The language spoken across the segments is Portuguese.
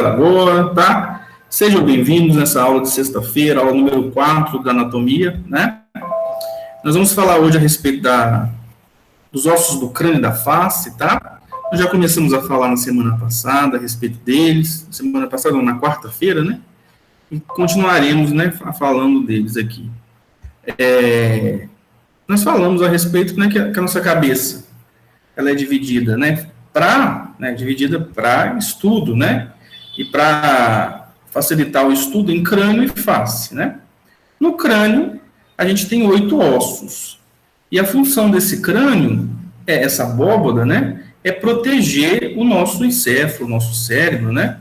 agora, tá? Sejam bem-vindos nessa aula de sexta-feira, aula número 4 da anatomia, né? Nós vamos falar hoje a respeito dos ossos do crânio e da face, tá? Nós já começamos a falar na semana passada a respeito deles, semana passada, não, na quarta-feira, né? E continuaremos, né, falando deles aqui. Nós falamos a respeito, né, que a nossa cabeça, ela é dividida, né, dividida para estudo, né, e para facilitar o estudo em crânio e face, né. No crânio, a gente tem 8 ossos, e a função desse crânio, essa abóboda, né, é proteger o nosso encéfalo, o nosso cérebro, né,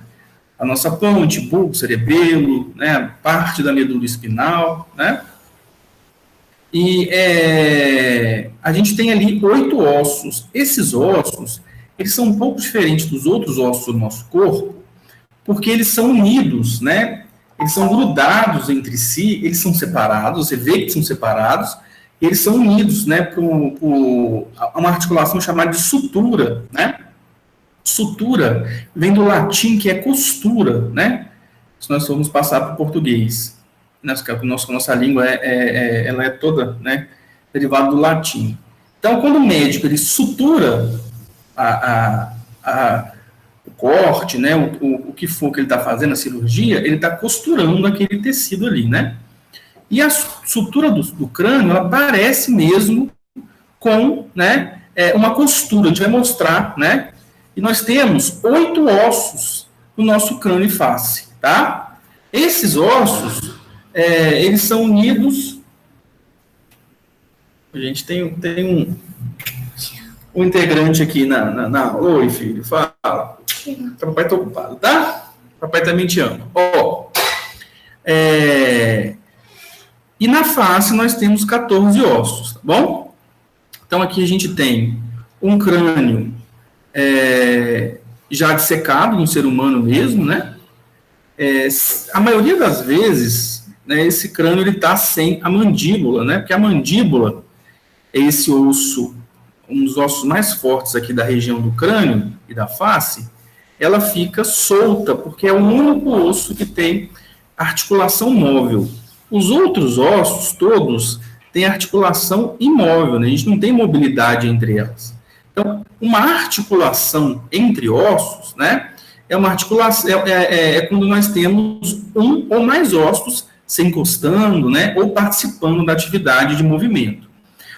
a nossa ponte, bulbo, cerebelo, né, parte da medula espinal, né. E a gente tem ali 8 ossos. Esses ossos, eles são um pouco diferentes dos outros ossos do nosso corpo, porque eles são unidos, né? Eles são grudados entre si, eles são separados, você vê que são separados, e eles são unidos, né, por uma articulação chamada de sutura, né? Sutura vem do latim, que é costura, né? Se nós formos passar para o português. Nossa língua ela é toda, né, derivada do latim. Então, quando o médico ele sutura o corte, né, o que for que ele está fazendo, a cirurgia, ele está costurando aquele tecido ali, né? E a sutura do crânio, ela parece mesmo com, né, uma costura. A gente vai mostrar, né? E nós temos 8 ossos no nosso crânio e face, tá? Esses ossos eles são unidos. A gente tem um integrante aqui na. Oi, filho, fala. Papai está ocupado, tá? Papai também te ama. E na face nós temos 14 ossos, tá bom? Então aqui a gente tem um crânio já dissecado no ser humano mesmo, né? A maioria das vezes, né, esse crânio ele está sem a mandíbula, né? Porque a mandíbula é esse osso, um dos ossos mais fortes aqui da região do crânio e da face, ela fica solta, porque é o único osso que tem articulação móvel. Os outros ossos, todos, têm articulação imóvel, né? A gente não tem mobilidade entre elas. Então, uma articulação entre ossos, né? É uma articulação, quando nós temos um ou mais ossos se encostando, né, ou participando da atividade de movimento.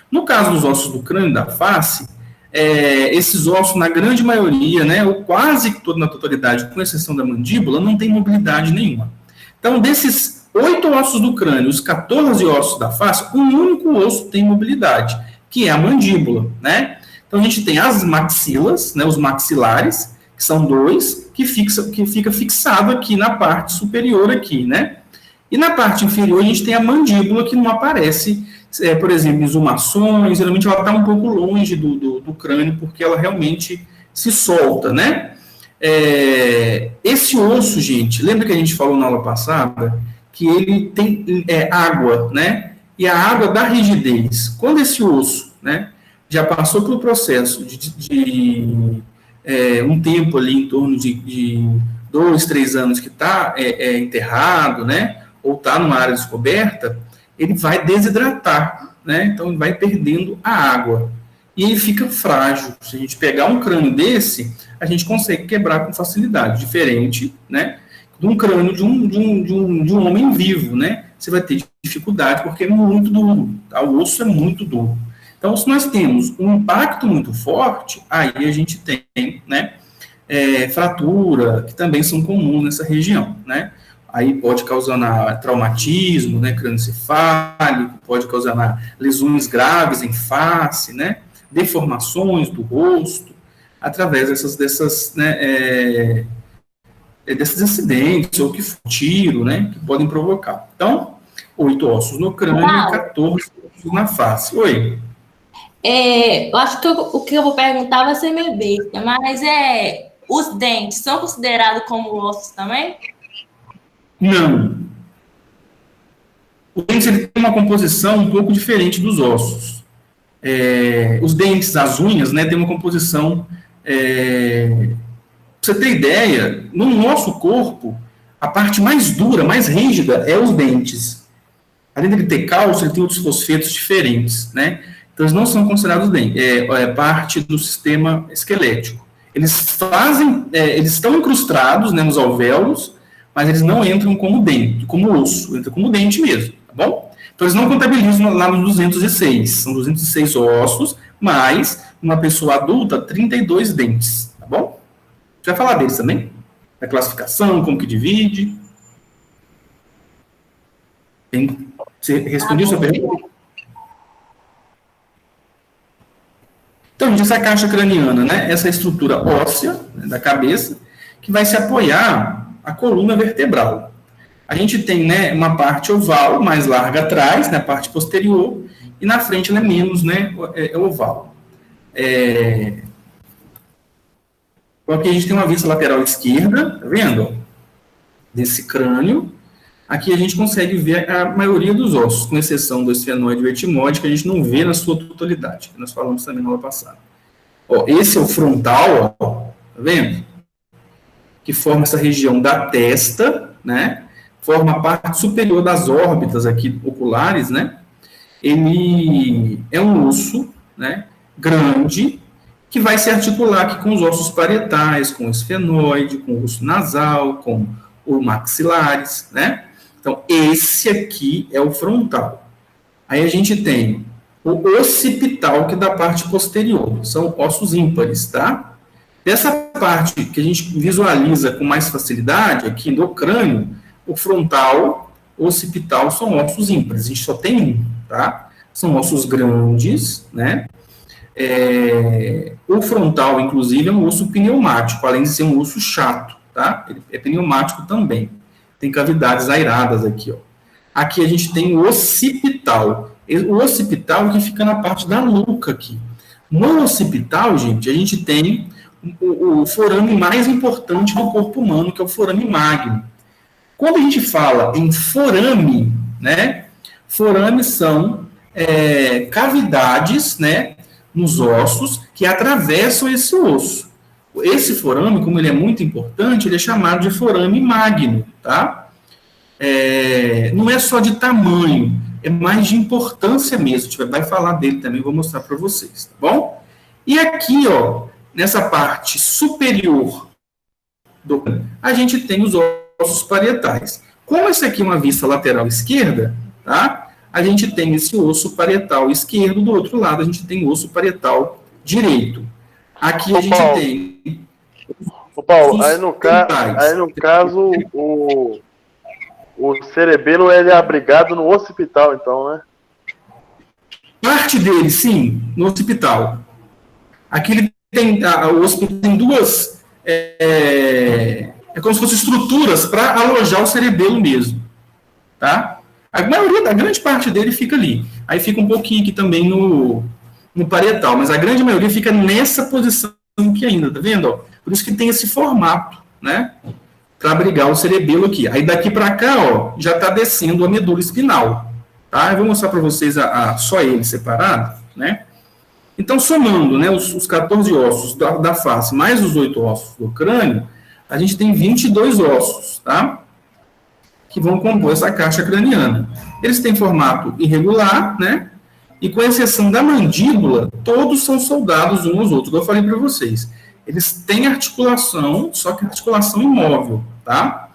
No caso dos ossos do crânio e da face, esses ossos, na grande maioria, né, ou quase toda na totalidade, com exceção da mandíbula, não tem mobilidade nenhuma. Então, desses 8 ossos do crânio, os 14 ossos da face, um único osso tem mobilidade, que é a mandíbula, né? Então, a gente tem as maxilas, né, os maxilares, que são 2, que fica fixado aqui na parte superior aqui, né? E na parte inferior a gente tem a mandíbula, que não aparece, por exemplo, em exumações, geralmente ela está um pouco longe do crânio, porque ela realmente se solta, né? Esse osso, gente, lembra que a gente falou na aula passada, que ele tem água, né? E a água dá rigidez. Quando esse osso, né, já passou pelo processo de um tempo ali em torno de 2, 3 anos que está enterrado, né, ou está numa área descoberta, ele vai desidratar, né, então ele vai perdendo a água, e ele fica frágil. Se a gente pegar um crânio desse, a gente consegue quebrar com facilidade, diferente, né, de um crânio de um homem vivo, né, você vai ter dificuldade, porque é muito duro, tá? O osso é muito duro. Então, se nós temos um impacto muito forte, aí a gente tem, né, fratura, que também são comuns nessa região, né? Aí pode causar traumatismo, né, crânioencefálico, pode causar lesões graves em face, né, deformações do rosto, através desses acidentes, ou que tiro, né, que podem provocar. Então, 8 ossos no crânio e 14 ossos na face. Oi? Eu acho que o que eu vou perguntar vai ser meio besta, mas os dentes são considerados como ossos também? Não. O dente ele tem uma composição um pouco diferente dos ossos. Os dentes, as unhas, né, tem uma composição... pra você ter ideia, no nosso corpo, a parte mais dura, mais rígida, é os dentes. Além dele ter cálcio, ele tem outros fosfetos diferentes, né? Então, eles não são considerados dentes, parte do sistema esquelético. Eles eles estão incrustados, né, nos alvéolos, mas eles não entram como dente, como osso, entram como dente mesmo, tá bom? Então, eles não contabilizam lá nos 206, são 206 ossos, mas, uma pessoa adulta, 32 dentes, tá bom? A gente vai falar deles também, da classificação, como que divide. Você respondeu sua pergunta? Então, gente, essa caixa craniana, né, essa estrutura óssea, né, da cabeça, que vai se apoiar a coluna vertebral. A gente tem, né, uma parte oval, mais larga atrás, na parte posterior, e na frente ela é menos, né, oval. Então, aqui a gente tem uma vista lateral esquerda, tá vendo? Desse crânio. Aqui a gente consegue ver a maioria dos ossos, com exceção do esfenoide e do etmóide, que a gente não vê na sua totalidade, que nós falamos também na aula passada. Ó, esse é o frontal, ó, tá vendo? Que forma essa região da testa, né? Forma a parte superior das órbitas aqui oculares, né? Ele é um osso, né? Grande, que vai se articular aqui com os ossos parietais, com o esfenoide, com o osso nasal, com os maxilares, né? Então, esse aqui é o frontal. Aí a gente tem o occipital, que é da parte posterior. São ossos ímpares, tá? Dessa parte que a gente visualiza com mais facilidade, aqui no crânio, o frontal, o occipital são ossos ímpares. A gente só tem um, tá? São ossos grandes, né? O frontal, inclusive, é um osso pneumático, além de ser um osso chato, tá? Ele é pneumático também. Tem cavidades aeradas aqui, ó. Aqui a gente tem o occipital. O occipital que fica na parte da nuca aqui. No occipital, gente, a gente tem o forame mais importante do corpo humano, que é o forame magno. Quando a gente fala em forame, né? Forames são cavidades, né? Nos ossos que atravessam esse osso. Esse forame, como ele é muito importante, ele é chamado de forame magno, tá? Não é só de tamanho, é mais de importância mesmo. A gente vai falar dele também, vou mostrar para vocês, tá bom? E aqui, ó, nessa parte superior a gente tem os ossos parietais. Como esse aqui é uma vista lateral esquerda, tá? A gente tem esse osso parietal esquerdo, do outro lado a gente tem o osso parietal direito. Aqui a gente tem... Ô Paulo, aí no caso, o cerebelo ele é abrigado no occipital, então, né? Parte dele, sim, no occipital. Aqui ele tem, o occipital tem duas... É como se fossem estruturas para alojar o cerebelo mesmo, tá? A grande parte dele fica ali. Aí fica um pouquinho aqui também no parietal, mas a grande maioria fica nessa posição aqui ainda, tá vendo? Ó? Por isso que tem esse formato, né? Para abrigar o cerebelo aqui. Aí daqui para cá, ó, já está descendo a medula espinal, tá? Eu vou mostrar para vocês só ele separado, né? Então, somando, né, os 14 ossos da face, mais os 8 ossos do crânio, a gente tem 22 ossos, tá? Que vão compor essa caixa craniana. Eles têm formato irregular, né? E com exceção da mandíbula, todos são soldados uns aos outros, como eu falei para vocês. Eles têm articulação, só que articulação imóvel, tá?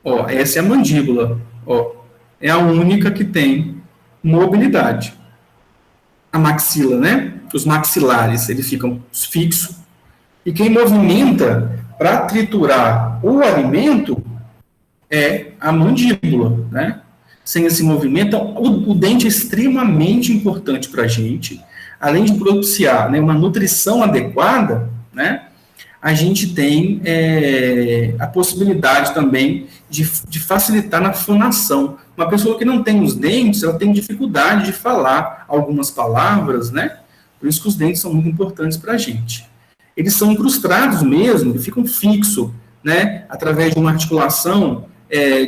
Ó, essa é a mandíbula, ó. É a única que tem mobilidade. A maxila, né? Os maxilares, eles ficam fixos. E quem movimenta para triturar o alimento é a mandíbula, né? Sem esse movimento, o dente é extremamente importante para a gente. Além de propiciar, né, uma nutrição adequada, né? A gente tem a possibilidade também de facilitar na fonação. Uma pessoa que não tem os dentes, ela tem dificuldade de falar algumas palavras, né? Por isso que os dentes são muito importantes para a gente. Eles são incrustados mesmo, e ficam fixos, né? Através de uma articulação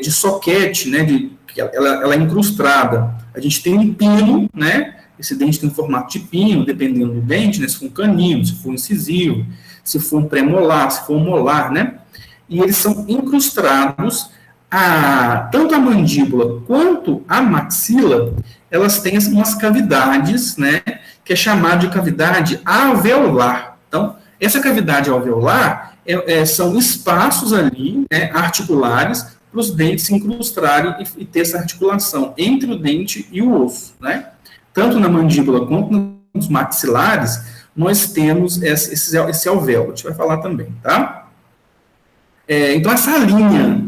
de soquete, né? Ela é incrustada. A gente tem um pino, né? Esse dente tem formato de pino, dependendo do dente, né? Se for um canino, se for um incisivo, se for um premolar, se for um molar, né? E eles são incrustados, tanto a mandíbula quanto a maxila, elas têm umas cavidades, né? Que é chamada de cavidade alveolar. Então, essa cavidade alveolar são espaços ali, né, articulares, para os dentes se incrustarem e ter essa articulação entre o dente e o osso, né? Tanto na mandíbula quanto nos maxilares, nós temos esse alvéolo. A gente vai falar também, tá? Então, essa linha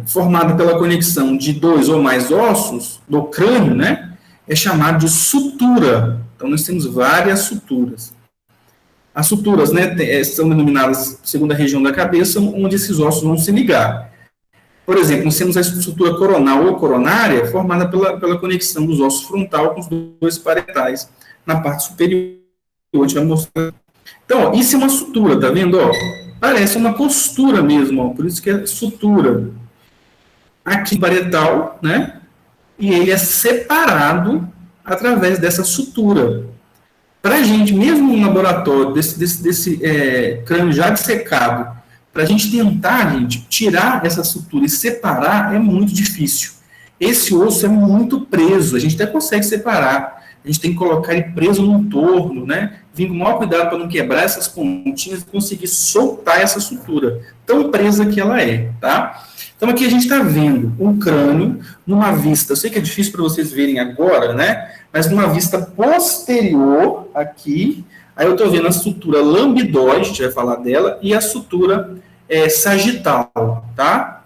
formada pela conexão de 2 ou mais ossos do crânio, né, é chamada de sutura. Então, nós temos várias suturas. As suturas, né, são denominadas segundo a região da cabeça, onde esses ossos vão se ligar. Por exemplo, nós temos a sutura coronal ou coronária, formada pela conexão dos ossos frontal com os 2 parietais na parte superior. A gente vai mostrar. Então, ó, isso é uma sutura, tá vendo? Ó, parece uma costura mesmo, ó, por isso que é sutura. Aqui, parietal, né? E ele é separado através dessa sutura. Para a gente, mesmo no laboratório, desse crânio já dissecado, para a gente tentar, gente, tirar essa sutura e separar é muito difícil. Esse osso é muito preso, a gente até consegue separar. A gente tem que colocar ele preso num torno, né? Vir com o maior cuidado para não quebrar essas pontinhas e conseguir soltar essa sutura, tão presa que ela é, tá? Então, aqui a gente está vendo um crânio numa vista, eu sei que é difícil para vocês verem agora, né? Mas numa vista posterior, aqui, aí eu estou vendo a sutura lambidóide, a gente vai falar dela, e a sutura sagital, tá?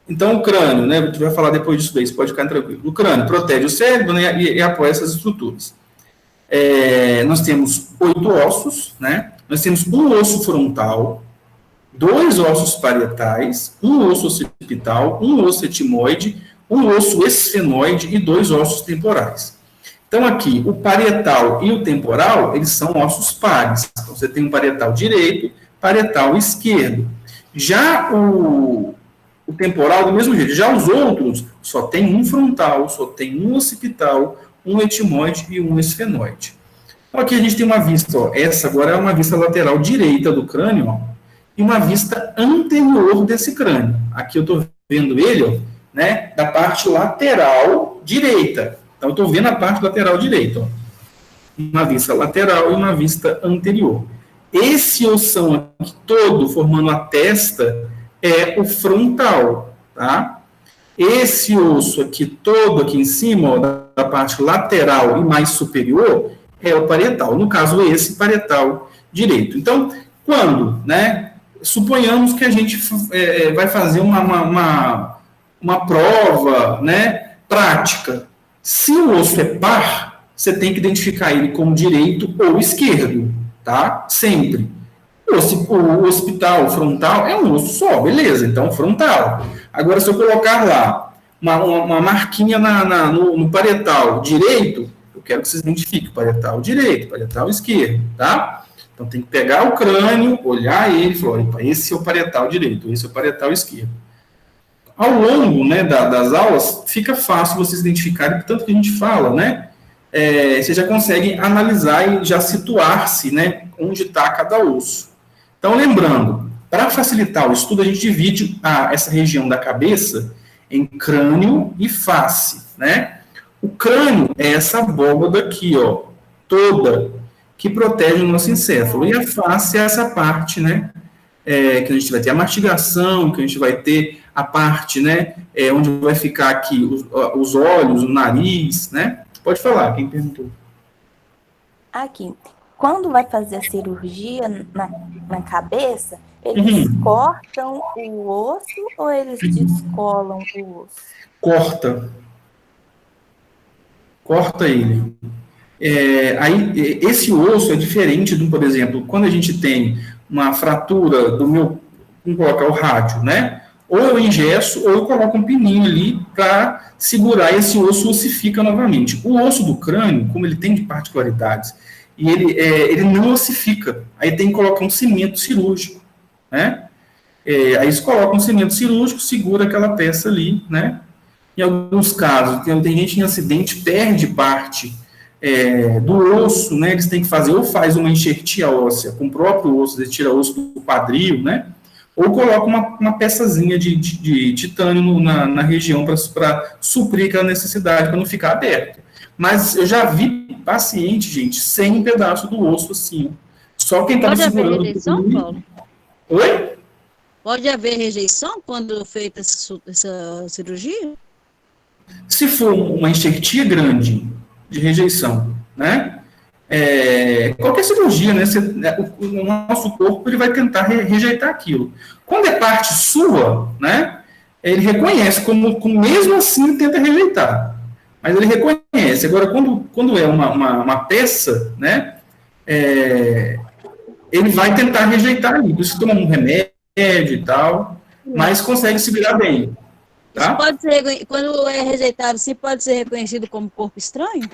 Então, o crânio, né? A gente vai falar depois disso daí, você pode ficar tranquilo. O crânio protege o cérebro, né, e apoia essas estruturas. Nós temos 8 ossos, né? Nós temos um osso frontal, 2 ossos parietais, um osso occipital, um osso etimoide, um osso esfenoide e 2 ossos temporais. Então, aqui, o parietal e o temporal, eles são ossos pares. Então, você tem um parietal direito, parietal esquerdo. Já o temporal, do mesmo jeito. Já os outros, só tem um frontal, só tem um occipital, um etimoide e um esfenoide. Então, aqui a gente tem uma vista, ó. Essa agora é uma vista lateral direita do crânio, ó, e uma vista anterior desse crânio. Aqui eu estou vendo ele, ó, né, da parte lateral direita. Então, eu estou vendo a parte lateral direita. Ó. Uma vista lateral e uma vista anterior. Esse ossão aqui todo, formando a testa, é o frontal, tá? Esse osso aqui todo, aqui em cima, ó, da parte lateral e mais superior, é o parietal. No caso, esse parietal direito. Então, quando, né, suponhamos que a gente vai fazer uma prova, né, prática. Se o osso é par, você tem que identificar ele como direito ou esquerdo, tá? Sempre. O occipital, o frontal, é um osso só, beleza, então frontal. Agora, se eu colocar lá uma marquinha no parietal direito, eu quero que vocês identifiquem parietal direito, parietal esquerdo, tá? Então, tem que pegar o crânio, olhar ele e falar, opa, esse é o parietal direito, esse é o parietal esquerdo. Ao longo, né, das aulas, fica fácil vocês identificarem, tanto que a gente fala, né? Você já consegue analisar e já situar-se, né, onde está cada osso. Então, lembrando, para facilitar o estudo, a gente divide essa região da cabeça em crânio e face, né? O crânio é essa abóbada aqui, ó, toda, que protege o nosso encéfalo. E a face é essa parte, né, que a gente vai ter a mastigação, que a gente vai ter a parte, né, onde vai ficar aqui os olhos, o nariz, né? Pode falar, quem perguntou. Aqui, quando vai fazer a cirurgia na cabeça, eles cortam o osso ou eles descolam o osso? Corta ele. Aí, esse osso é diferente do, por exemplo, quando a gente tem uma fratura vamos colocar o rádio, né? Ou eu engesso, ou eu coloco um pininho ali para segurar e esse osso ossifica novamente. O osso do crânio, como ele tem de particularidades, e ele não ossifica. Aí tem que colocar um cimento cirúrgico, né? Aí eles colocam um cimento cirúrgico, segura aquela peça ali, né? Em alguns casos, tem gente em acidente, perde parte do osso, né, eles têm que fazer, ou faz uma enxertia óssea com o próprio osso, eles tiram o osso do quadril, né, ou coloca uma peçazinha de titânio na região para suprir aquela necessidade, para não ficar aberto. Mas eu já vi paciente, gente, sem um pedaço do osso assim. Só quem estava segurando... Pode haver rejeição, Paulo? Oi? Pode haver rejeição quando feita essa cirurgia? Se for uma enxertia grande de rejeição, né? Qualquer cirurgia, né? O nosso corpo ele vai tentar rejeitar aquilo. Quando é parte sua, né? Ele reconhece, como mesmo assim ele tenta rejeitar. Mas ele reconhece. Agora, quando é uma peça, né? Ele vai tentar rejeitar ali. Por isso toma um remédio e tal, mas consegue se virar bem. Tá? Isso pode ser, quando é rejeitado, sim, pode ser reconhecido como corpo estranho?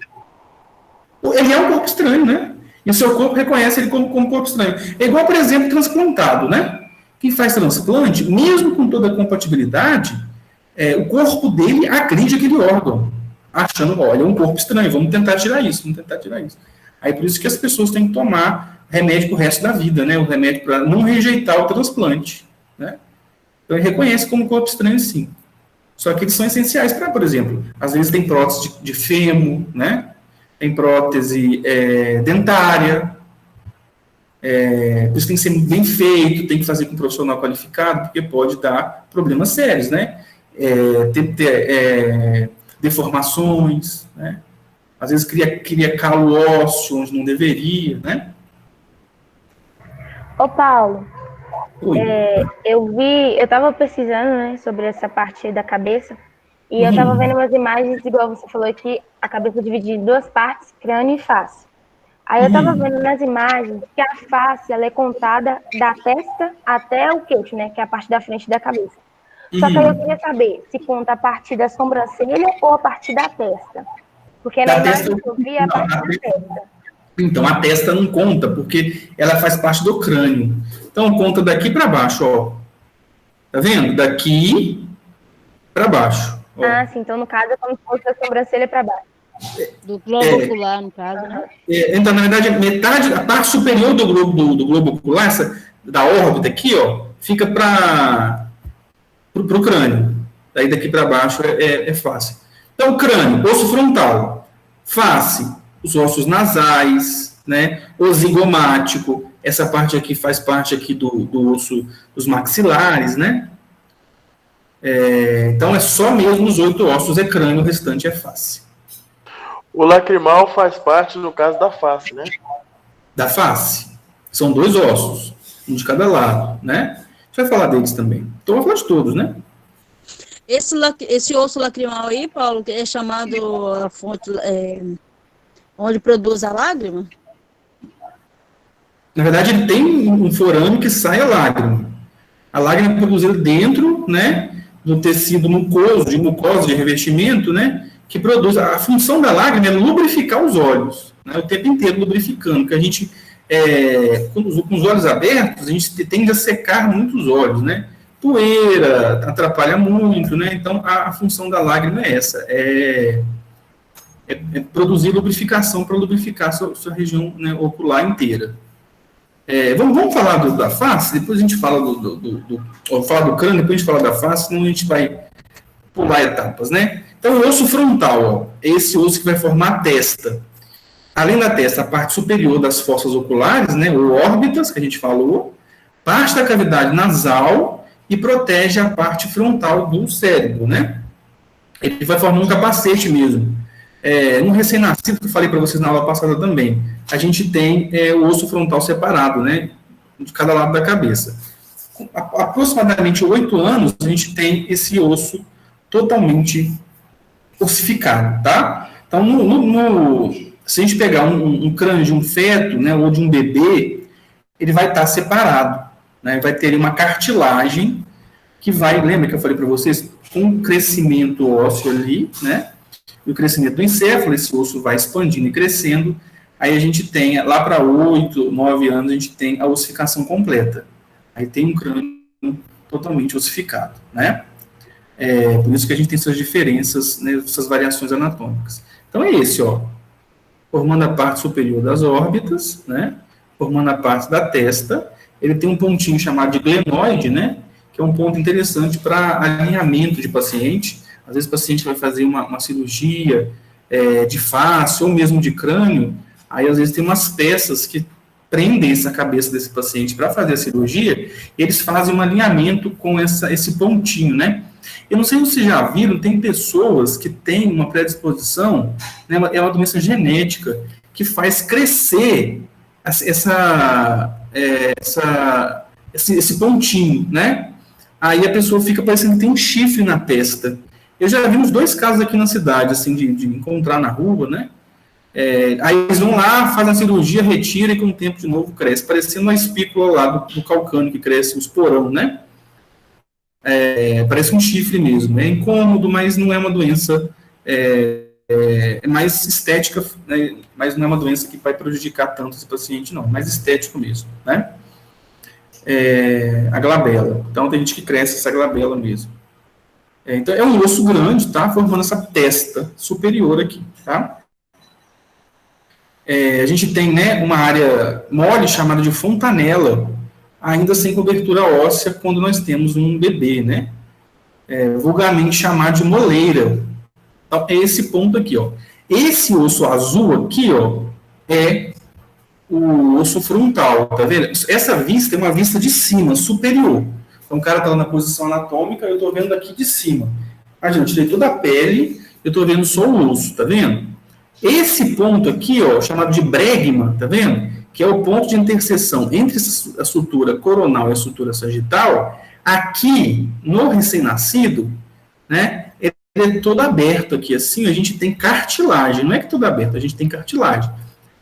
Ele é um corpo estranho, né? E o seu corpo reconhece ele como corpo estranho. É igual, por exemplo, transplantado, né? Quem faz transplante, mesmo com toda a compatibilidade, o corpo dele agride aquele órgão, achando, olha, é um corpo estranho, vamos tentar tirar isso. Aí por isso que as pessoas têm que tomar remédio pro resto da vida, né? O remédio para não rejeitar o transplante, né? Então ele reconhece como corpo estranho, sim. Só que eles são essenciais para, por exemplo, às vezes tem prótese de fêmur, né? Tem prótese dentária, isso tem que ser bem feito, tem que fazer com um profissional qualificado, porque pode dar problemas sérios, né? Ter deformações, né? Às vezes cria calo ósseo onde não deveria, né? Ô, Paulo, Oi. eu estava pesquisando, né, sobre essa parte da cabeça, e eu estava vendo umas imagens, igual você falou aqui, a cabeça dividida em duas partes, crânio e face. Aí eu estava vendo nas imagens que a face, ela é contada da testa até o queixo, né, que é a parte da frente da cabeça. Só que aí eu queria saber se conta a partir da sobrancelha ou a partir da testa. Porque na imagem que eu vi é a parte da testa. Então, a testa não conta, porque ela faz parte do crânio. Então, conta daqui para baixo, ó. Tá vendo? Daqui para baixo. Ó. Ah, sim. Então, no caso, é como se fosse a sobrancelha para baixo. Do globo ocular, no caso, né? Então, na verdade, metade, a parte superior do globo ocular, da órbita aqui, ó, fica para o crânio. Daí daqui para baixo é fácil. Então, crânio, osso frontal, face, os ossos nasais, né, o zigomático, essa parte aqui faz parte aqui do osso dos maxilares, né? Então, é só mesmo os 8 ossos é crânio, o restante é face. O lacrimal faz parte, no caso, da face, né? Da face. São 2 ossos, um de cada lado, né? A gente vai falar deles também. Então, vou falar de todos, né? Esse osso lacrimal aí, Paulo, que é chamado a fonte, onde produz a lágrima? Na verdade, ele tem um forame que sai a lágrima. A lágrima é produzida dentro, né, do tecido mucoso, de revestimento, né, que produz. A função da lágrima é lubrificar os olhos, né, o tempo inteiro lubrificando, porque a gente, com os olhos abertos, a gente tende a secar muito os olhos, né, poeira, atrapalha muito, né, então a função da lágrima é essa, produzir lubrificação para lubrificar a sua região, né, ocular inteira. Vamos falar da face, depois a gente fala falar do crânio, depois a gente fala da face, senão a gente vai pular etapas, né? Então, o osso frontal, ó, é esse osso que vai formar a testa. Além da testa, a parte superior das fossas oculares, né, ou órbitas, que a gente falou, parte da cavidade nasal e protege a parte frontal do cérebro, né? Ele vai formar um capacete mesmo. No recém-nascido, que eu falei para vocês na aula passada também, a gente tem o osso frontal separado, né, de cada lado da cabeça. Com aproximadamente 8 anos, a gente tem esse osso totalmente ossificado, tá? Então, se a gente pegar um crânio de um feto, né, ou de um bebê, ele vai estar separado, né, vai ter uma cartilagem que vai, lembra que eu falei para vocês, com um crescimento ósseo ali, né, e o crescimento do encéfalo, esse osso vai expandindo e crescendo, aí a gente tem, lá para 8, 9 anos, a gente tem a ossificação completa. Aí tem um crânio totalmente ossificado, né? Por isso que a gente tem essas diferenças, né, essas variações anatômicas. Então é esse, ó. formando a parte superior das órbitas, né? Formando a parte da testa. Ele tem um pontinho chamado de glenoide, né? Que é um ponto interessante para alinhamento de paciente. Às vezes o paciente vai fazer uma cirurgia de face ou mesmo de crânio, aí às vezes tem umas peças que prendem essa cabeça desse paciente para fazer a cirurgia, e eles fazem um alinhamento com esse pontinho, né? Eu não sei se vocês já viram, tem pessoas que têm uma predisposição, né, é uma doença genética, que faz crescer esse pontinho, né? Aí a pessoa fica parecendo que tem um chifre na testa. Eu já vi uns 2 casos aqui na cidade, assim, de encontrar na rua, né? Aí eles vão lá, fazem a cirurgia, retira e com o tempo de novo cresce, parecendo uma espícula lá do calcânio que cresce, os porão, né? Parece um chifre mesmo. É incômodo, mas não é uma doença, é mais estética, né? Mas não é uma doença que vai prejudicar tanto esse paciente, não. É mais estético mesmo, né? A glabela. Então, tem gente que cresce essa glabela mesmo. Então, é um osso grande, tá? Formando essa testa superior aqui, tá? A gente tem, né, uma área mole chamada de fontanela, ainda sem cobertura óssea quando nós temos um bebê, né? Vulgarmente chamado de moleira. Então, é esse ponto aqui, ó. Esse osso azul aqui, ó, é o osso frontal, tá vendo? Essa vista é uma vista de cima, superior. Então, o cara está na posição anatômica, eu estou vendo daqui de cima. Imagina, eu tirei toda a pele, eu estou vendo só o osso, tá vendo? Esse ponto aqui, ó, chamado de bregma, tá vendo? Que é o ponto de interseção entre a sutura coronal e a sutura sagital, aqui, no recém-nascido, né, ele é todo aberto aqui, assim, a gente tem cartilagem, não é que todo aberto, a gente tem cartilagem.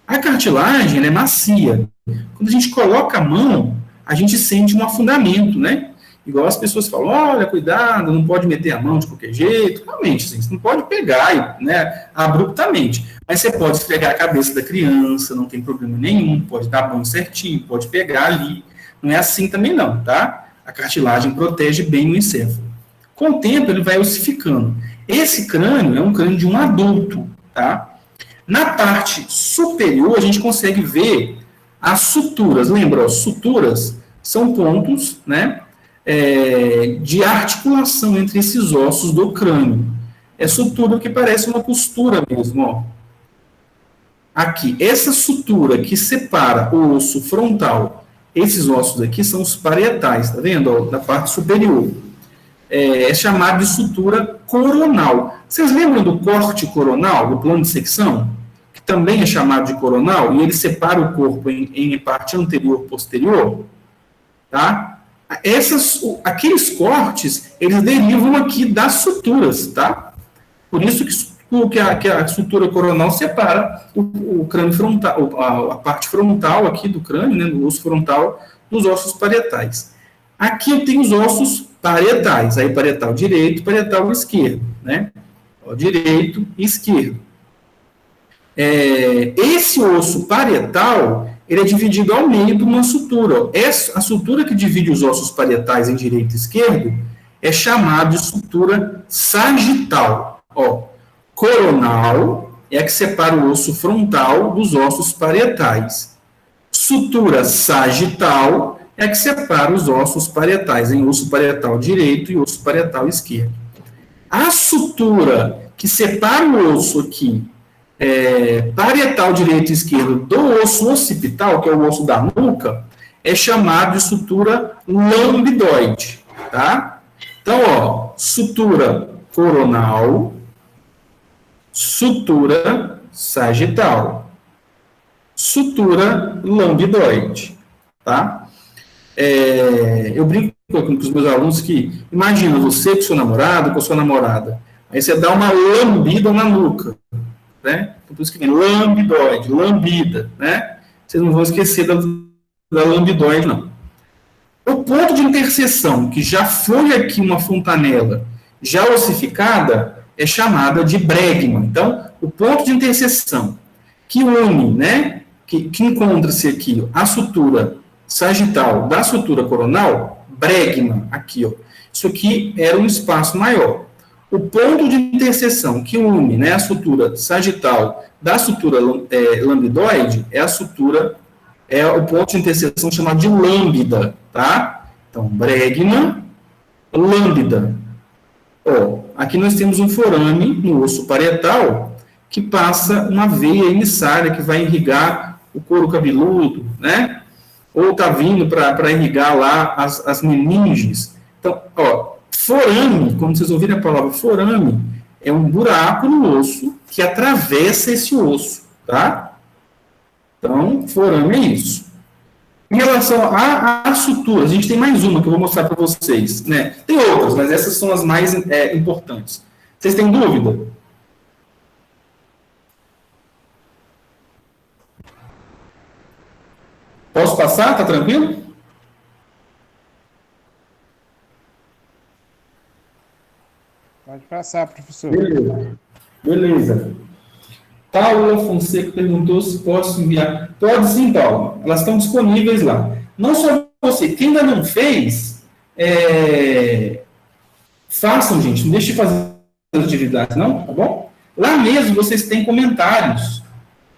A cartilagem, ela é macia. Quando a gente coloca a mão, a gente sente um afundamento, né? Igual as pessoas falam, olha, cuidado, não pode meter a mão de qualquer jeito. Realmente, assim, você não pode pegar, né, abruptamente. Mas você pode esfregar a cabeça da criança, não tem problema nenhum, pode dar banho certinho, pode pegar ali. Não é assim também não, tá? A cartilagem protege bem o encéfalo. Com o tempo, ele vai ossificando. Esse crânio é um crânio de um adulto, tá? Na parte superior, a gente consegue ver as suturas. Lembra, ó, suturas são pontos, né, de articulação entre esses ossos do crânio. É sutura que parece uma costura mesmo, ó. Aqui, essa sutura que separa o osso frontal, esses ossos aqui são os parietais, tá vendo? Ó, da parte superior. É chamado de sutura coronal. Vocês lembram do corte coronal, do plano de secção? Que também é chamado de coronal, e ele separa o corpo em parte anterior e posterior, tá? Aqueles cortes, eles derivam aqui das suturas, tá? Por isso que a sutura coronal separa o crânio frontal, a parte frontal aqui do crânio, né, do osso frontal, dos ossos parietais. Aqui eu tenho os ossos parietais, aí parietal direito, parietal esquerdo, né? Ó, direito e esquerdo. Esse osso parietal, ele é dividido ao meio de uma sutura. A sutura que divide os ossos parietais em direito e esquerdo é chamada de sutura sagital. Ó, coronal é a que separa o osso frontal dos ossos parietais. Sutura sagital é a que separa os ossos parietais em osso parietal direito e osso parietal esquerdo. A sutura que separa o osso aqui, parietal direito e esquerdo do osso occipital, que é o osso da nuca, é chamado de sutura lambidoide, tá? Então, ó, sutura coronal, sutura sagital, sutura lambidoide, tá? Eu brinco com os meus alunos que, imagina você com seu namorado, com a sua namorada, aí você dá uma lambida na nuca, né? Por isso que vem lambidoide, lambida, né? Vocês não vão esquecer da lambidoide, não. O ponto de interseção, que já foi aqui uma fontanela, já ossificada, é chamada de bregma. Então, o ponto de interseção que une, né? Que encontra-se aqui a sutura sagital da sutura coronal, bregma, aqui, ó. Isso aqui era um espaço maior. o ponto de interseção que une, né, a sutura sagital da sutura lambidoide é o ponto de interseção chamado de lambda, tá? Então, bregma, lambda. Ó, aqui nós temos um forame no osso parietal que passa uma veia emissária que vai irrigar o couro cabeludo, né? Ou tá vindo para irrigar lá as meninges. Então, ó, forame, quando vocês ouvirem a palavra forame, é um buraco no osso que atravessa esse osso, tá? Então, forame é isso. Em relação às suturas, a gente tem mais uma que eu vou mostrar para vocês, né? Tem outras, mas essas são as mais importantes. Vocês têm dúvida? Posso passar? Tá tranquilo? Pode passar, professor. Beleza. Paula Fonseca perguntou se posso enviar. Pode sim, Paula. Elas estão disponíveis lá. Não só você. Quem ainda não fez, façam, gente. Não deixe de fazer as atividades, não, tá bom? Lá mesmo vocês têm comentários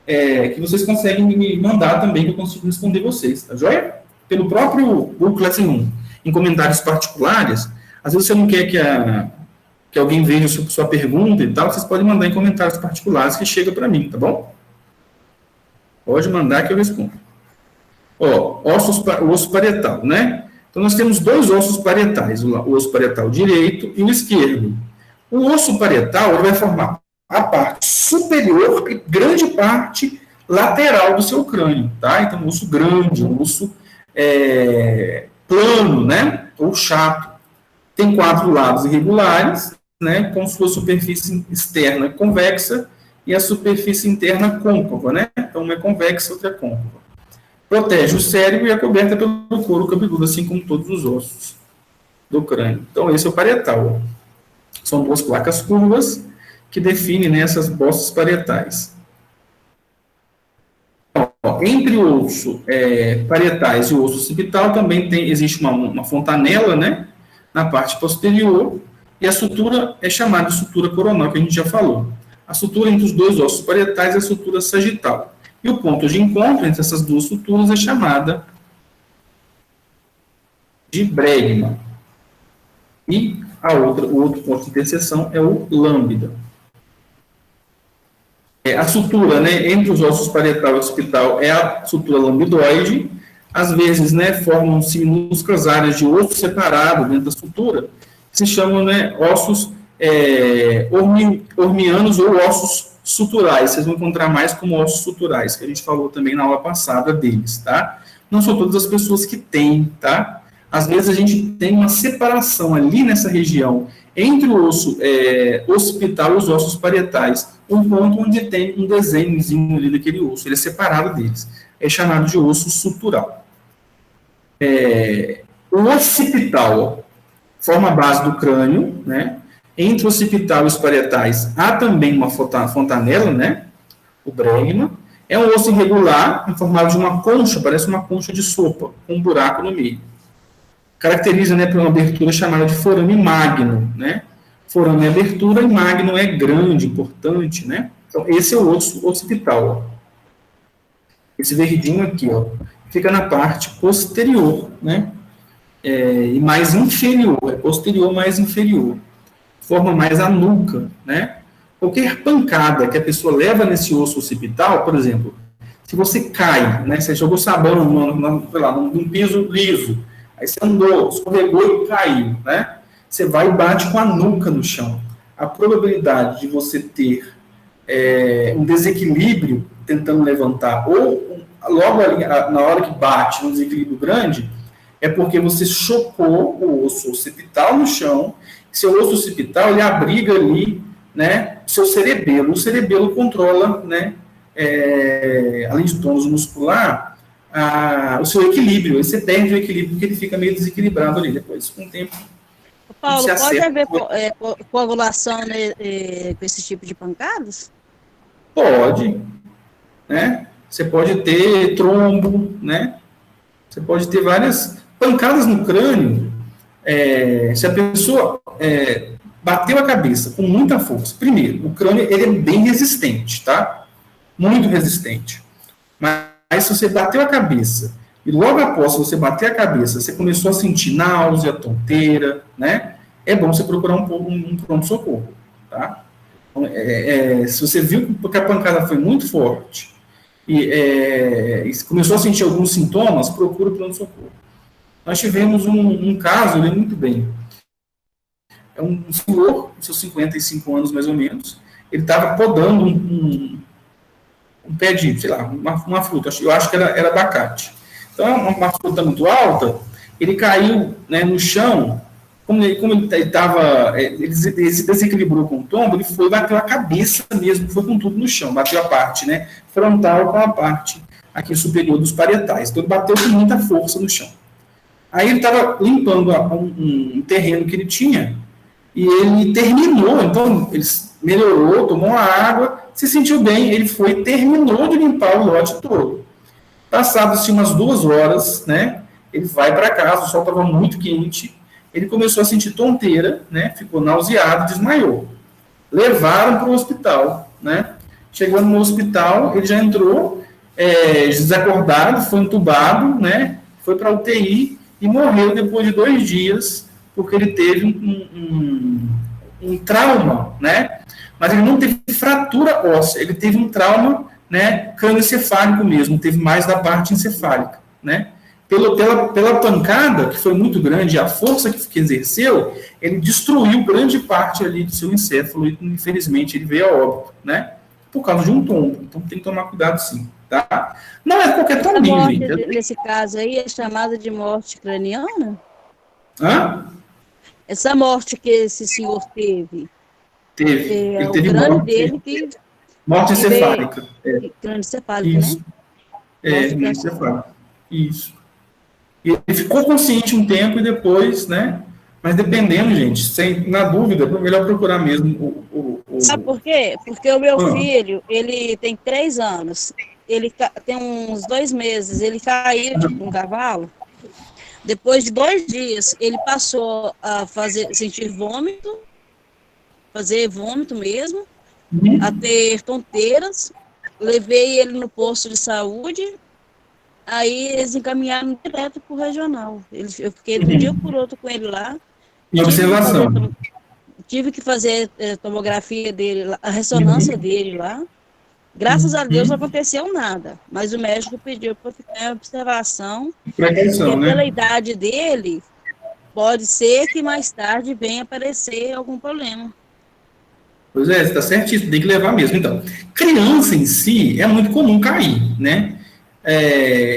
que vocês conseguem me mandar também, que eu consigo responder vocês, tá joia? Pelo próprio Google Classroom. Em comentários particulares, às vezes você não quer que alguém veja sua pergunta e tal, vocês podem mandar em comentários particulares que chega para mim, tá bom? Pode mandar que eu respondo. Ó, o osso parietal, né? Então, nós temos dois ossos parietais, o osso parietal direito e o esquerdo. O osso parietal ele vai formar a parte superior e grande parte lateral do seu crânio, tá? Então, um osso grande, um osso plano, né? Ou chato. Tem 4 lados irregulares, né, com sua superfície externa convexa e a superfície interna côncava, né? Então, uma é convexa, outra é côncava. Protege o cérebro e é coberta pelo couro cabeludo, assim como todos os ossos do crânio. Então, esse é o parietal. São 2 placas curvas que definem, né, essas bostas parietais. Entre o osso parietais e o osso occipital também existe uma fontanela, né, na parte posterior, e a sutura é chamada de sutura coronal, que a gente já falou. A sutura entre os 2 ossos parietais é a sutura sagital. E o ponto de encontro entre essas 2 suturas é chamada de bregma. E o outro ponto de interseção é o lambda. A sutura, né, entre os ossos parietal e occipital é a sutura lambidoide. Às vezes, né, formam-se minúsculas áreas de osso separado dentro da sutura, que se chamam, né, ossos ormianos ou ossos suturais. Vocês vão encontrar mais como ossos suturais, que a gente falou também na aula passada deles, tá? Não são todas as pessoas que têm, tá? Às vezes a gente tem uma separação ali nessa região entre o osso occipital e os ossos parietais, um ponto onde tem um desenhozinho ali daquele osso, ele é separado deles. É chamado de osso sutural. O occipital forma a base do crânio, né? Entre o occipital e os parietais há também uma fontanela, né? O bregma. É um osso irregular, em formato de uma concha, parece uma concha de sopa, com um buraco no meio. Caracteriza, né, por uma abertura chamada de forame magno, né? Forame é abertura e magno é grande, importante, né? Então, esse é o osso occipital, ó. Esse verdinho aqui, ó, fica na parte posterior, né? E mais inferior, posterior mais inferior. Forma mais a nuca, né? Qualquer pancada que a pessoa leva nesse osso occipital, por exemplo, se você cai, né? Você jogou sabão num piso liso, aí você andou, escorregou e caiu, né? Você vai e bate com a nuca no chão. A probabilidade de você ter um desequilíbrio tentando levantar, ou logo ali, na hora que bate, um desequilíbrio grande, é porque você chocou o osso occipital no chão. Seu osso occipital, ele abriga ali, né, seu cerebelo. O cerebelo controla, né, além de tônus muscular, o seu equilíbrio. Aí você perde o equilíbrio porque ele fica meio desequilibrado ali. Depois, com o tempo, Paulo, pode haver coagulação com esse tipo de pancadas? Pode, né? Você pode ter trombo, né? Você pode ter várias pancadas no crânio. Se a pessoa bateu a cabeça com muita força. Primeiro, o crânio ele é bem resistente, tá? Muito resistente. Mas se você bateu a cabeça e logo após você bater a cabeça, você começou a sentir náusea, tonteira, né? É bom você procurar um pronto-socorro, tá? Então, se você viu que a pancada foi muito forte e começou a sentir alguns sintomas, procura o pronto-socorro. Nós tivemos um caso, eu lembro muito bem. É um senhor, com seus 55 anos mais ou menos, ele estava podando um pé de, sei lá, uma fruta, eu acho que era abacate. Então, é uma fruta muito alta, ele caiu, né, no chão, como ele estava, ele se desequilibrou com o tombo, ele foi, bateu a cabeça mesmo, foi com tudo no chão, bateu a parte, né, frontal com a parte aqui superior dos parietais, então ele bateu com muita força no chão. Aí ele estava limpando um terreno que ele tinha, e ele terminou, então ele melhorou, tomou uma água, se sentiu bem, ele foi, terminou de limpar o lote todo. Passadas umas 2 horas, né, ele vai para casa, o sol estava muito quente, ele começou a sentir tonteira, né, ficou nauseado, desmaiou. Levaram para o hospital, né, chegando no hospital, ele já entrou desacordado, foi entubado, né, foi para a UTI e morreu depois de 2 dias, porque ele teve um trauma, né, mas ele não teve fratura óssea, ele teve um trauma, né, crânioencefálico mesmo, teve mais da parte encefálica, né, pela pancada, que foi muito grande, a força que exerceu, ele destruiu grande parte ali do seu encéfalo e, infelizmente, ele veio a óbito, né, por causa de um tombo, então tem que tomar cuidado sim, tá? Não é qualquer tombinho, gente. Nesse caso aí é chamada de morte craniana? Hã? Essa morte que esse senhor teve. Teve. Ele O teve crânio morte, dele que... morte encefálica. Crânio encefálico, Isso. né? Crânio encefálico. Isso. E ele ficou consciente um tempo e depois, né? Mas dependendo, gente, na dúvida, é melhor procurar mesmo Sabe por quê? Porque o meu filho, ele tem 3 anos. Ele tem uns 2 meses, ele caiu de um cavalo. Depois de 2 dias, ele passou a sentir vômito, fazer vômito mesmo, a ter tonteiras. Levei ele no posto de saúde, aí eles encaminharam direto para o regional. Eu fiquei de um dia por outro com ele lá. Em observação. Tive que fazer tomografia dele, a ressonância dele lá. Graças a Deus não aconteceu nada, mas o médico pediu para ficar em observação, porque pela idade dele, pode ser que mais tarde venha aparecer algum problema. Pois é, você está certíssimo, tem que levar mesmo. Então, criança em si é muito comum cair, né?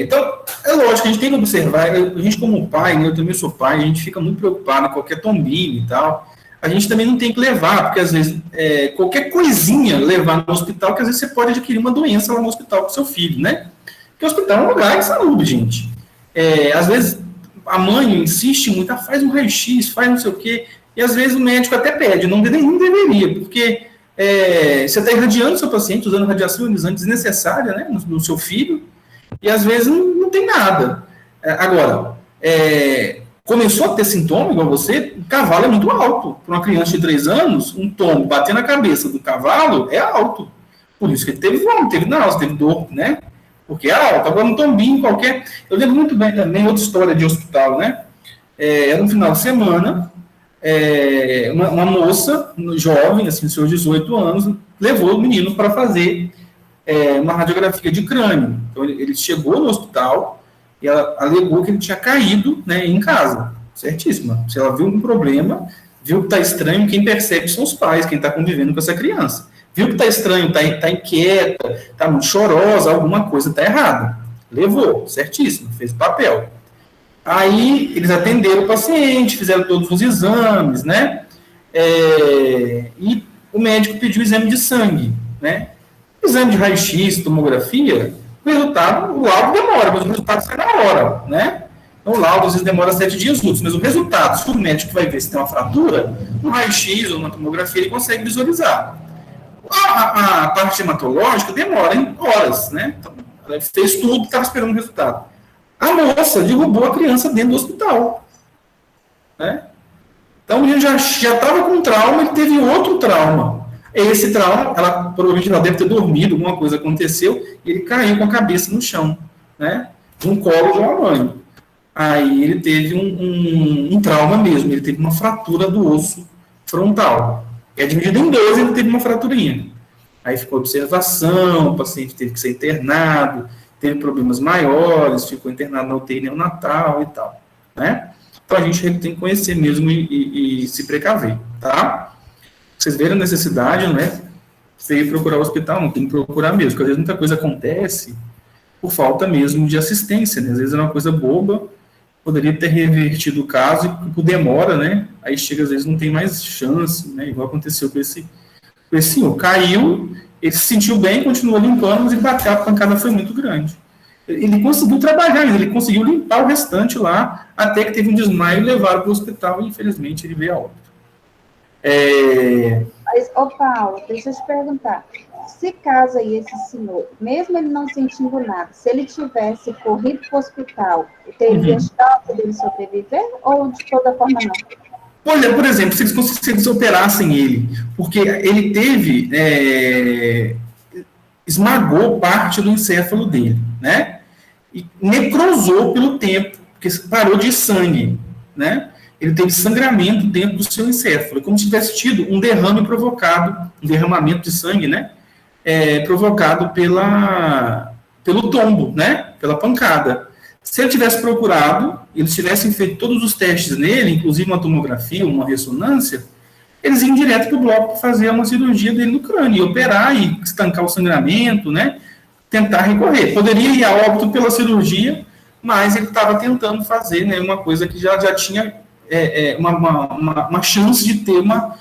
Então, é lógico, a gente tem que observar, a gente como pai, né, eu também sou pai, a gente fica muito preocupado com qualquer tombinho e tal. A gente também não tem que levar, porque às vezes qualquer coisinha levar no hospital, que às vezes você pode adquirir uma doença lá no hospital com seu filho, né? Porque o hospital é um lugar de saúde, gente. Às vezes a mãe insiste muito, faz um raio-x, faz não sei o quê, e às vezes o médico até pede, não deveria, porque você está irradiando seu paciente, usando radiação ionizante desnecessária, né, no seu filho, e às vezes não tem nada. Agora, começou a ter sintoma igual você, o cavalo é muito alto. Para uma criança de 3 anos, um tombo bater na cabeça do cavalo é alto. Por isso que ele teve vômito, teve náusea, teve dor, né? Porque é alto. Agora, um tombinho qualquer... Eu lembro muito bem também, outra história de hospital, né? Era no final de semana, uma moça, jovem, assim, seus 18 anos, levou o menino para fazer uma radiografia de crânio. Então, ele chegou no hospital... E ela alegou que ele tinha caído, né, em casa. Certíssima. Se ela viu um problema, viu que está estranho, quem percebe são os pais, quem está convivendo com essa criança. Viu que está estranho, está inquieta, está muito chorosa, alguma coisa está errada. Levou, certíssimo, fez o papel. Aí eles atenderam o paciente, fizeram todos os exames, né? E o médico pediu o exame de sangue, né? O exame de raio-x, tomografia... O resultado, o laudo demora, mas o resultado sai na hora, né? Então, o laudo às vezes demora 7 dias úteis, mas o resultado, se o médico vai ver se tem uma fratura, no raio-x ou na tomografia ele consegue visualizar. A parte hematológica demora em horas, né? Então, ela fez tudo, estava esperando o resultado. A moça derrubou a criança dentro do hospital, né? Então, o menino já estava com trauma, ele teve outro trauma. Esse trauma, provavelmente ela deve ter dormido, alguma coisa aconteceu, e ele caiu com a cabeça no chão, né? No colo de uma mãe. Aí ele teve um trauma mesmo, ele teve uma fratura do osso frontal. É dividido em 12, ele teve uma fraturinha. Aí ficou observação, o paciente teve que ser internado, teve problemas maiores, ficou internado na UTI neonatal e tal, né? Então a gente tem que conhecer mesmo e se precaver, tá? Vocês viram a necessidade, né? Você ir procurar o hospital, não tem que procurar mesmo, porque às vezes muita coisa acontece por falta mesmo de assistência, né? Às vezes é uma coisa boba, poderia ter revertido o caso e por demora, né? Aí chega, às vezes não tem mais chance, né? Igual aconteceu com esse senhor. Caiu, ele se sentiu bem, continuou limpando, mas ele bateu, a pancada foi muito grande. Ele conseguiu trabalhar, ele conseguiu limpar o restante lá, até que teve um desmaio e levaram para o hospital e, infelizmente, ele veio a óbito. Mas, Paulo, deixa eu te perguntar. Se caso aí esse senhor, mesmo ele não sentindo nada, se ele tivesse corrido para o hospital, teria chance dele sobreviver ou de toda forma não? Olha, por exemplo, se eles operassem ele, porque ele teve, esmagou parte do encéfalo dele, né? E necrosou pelo tempo, porque parou de sangue, né? Ele teve sangramento dentro do seu encéfalo, como se tivesse tido um derrame provocado, um derramamento de sangue, né? Provocado pelo tombo, né? Pela pancada. Se ele tivesse procurado, eles tivessem feito todos os testes nele, inclusive uma tomografia, uma ressonância, eles iam direto para o bloco para fazer uma cirurgia dele no crânio, e operar e estancar o sangramento, né? Tentar recorrer. Poderia ir a óbito pela cirurgia, mas ele estava tentando fazer, né, uma coisa que já tinha uma chance de ter uma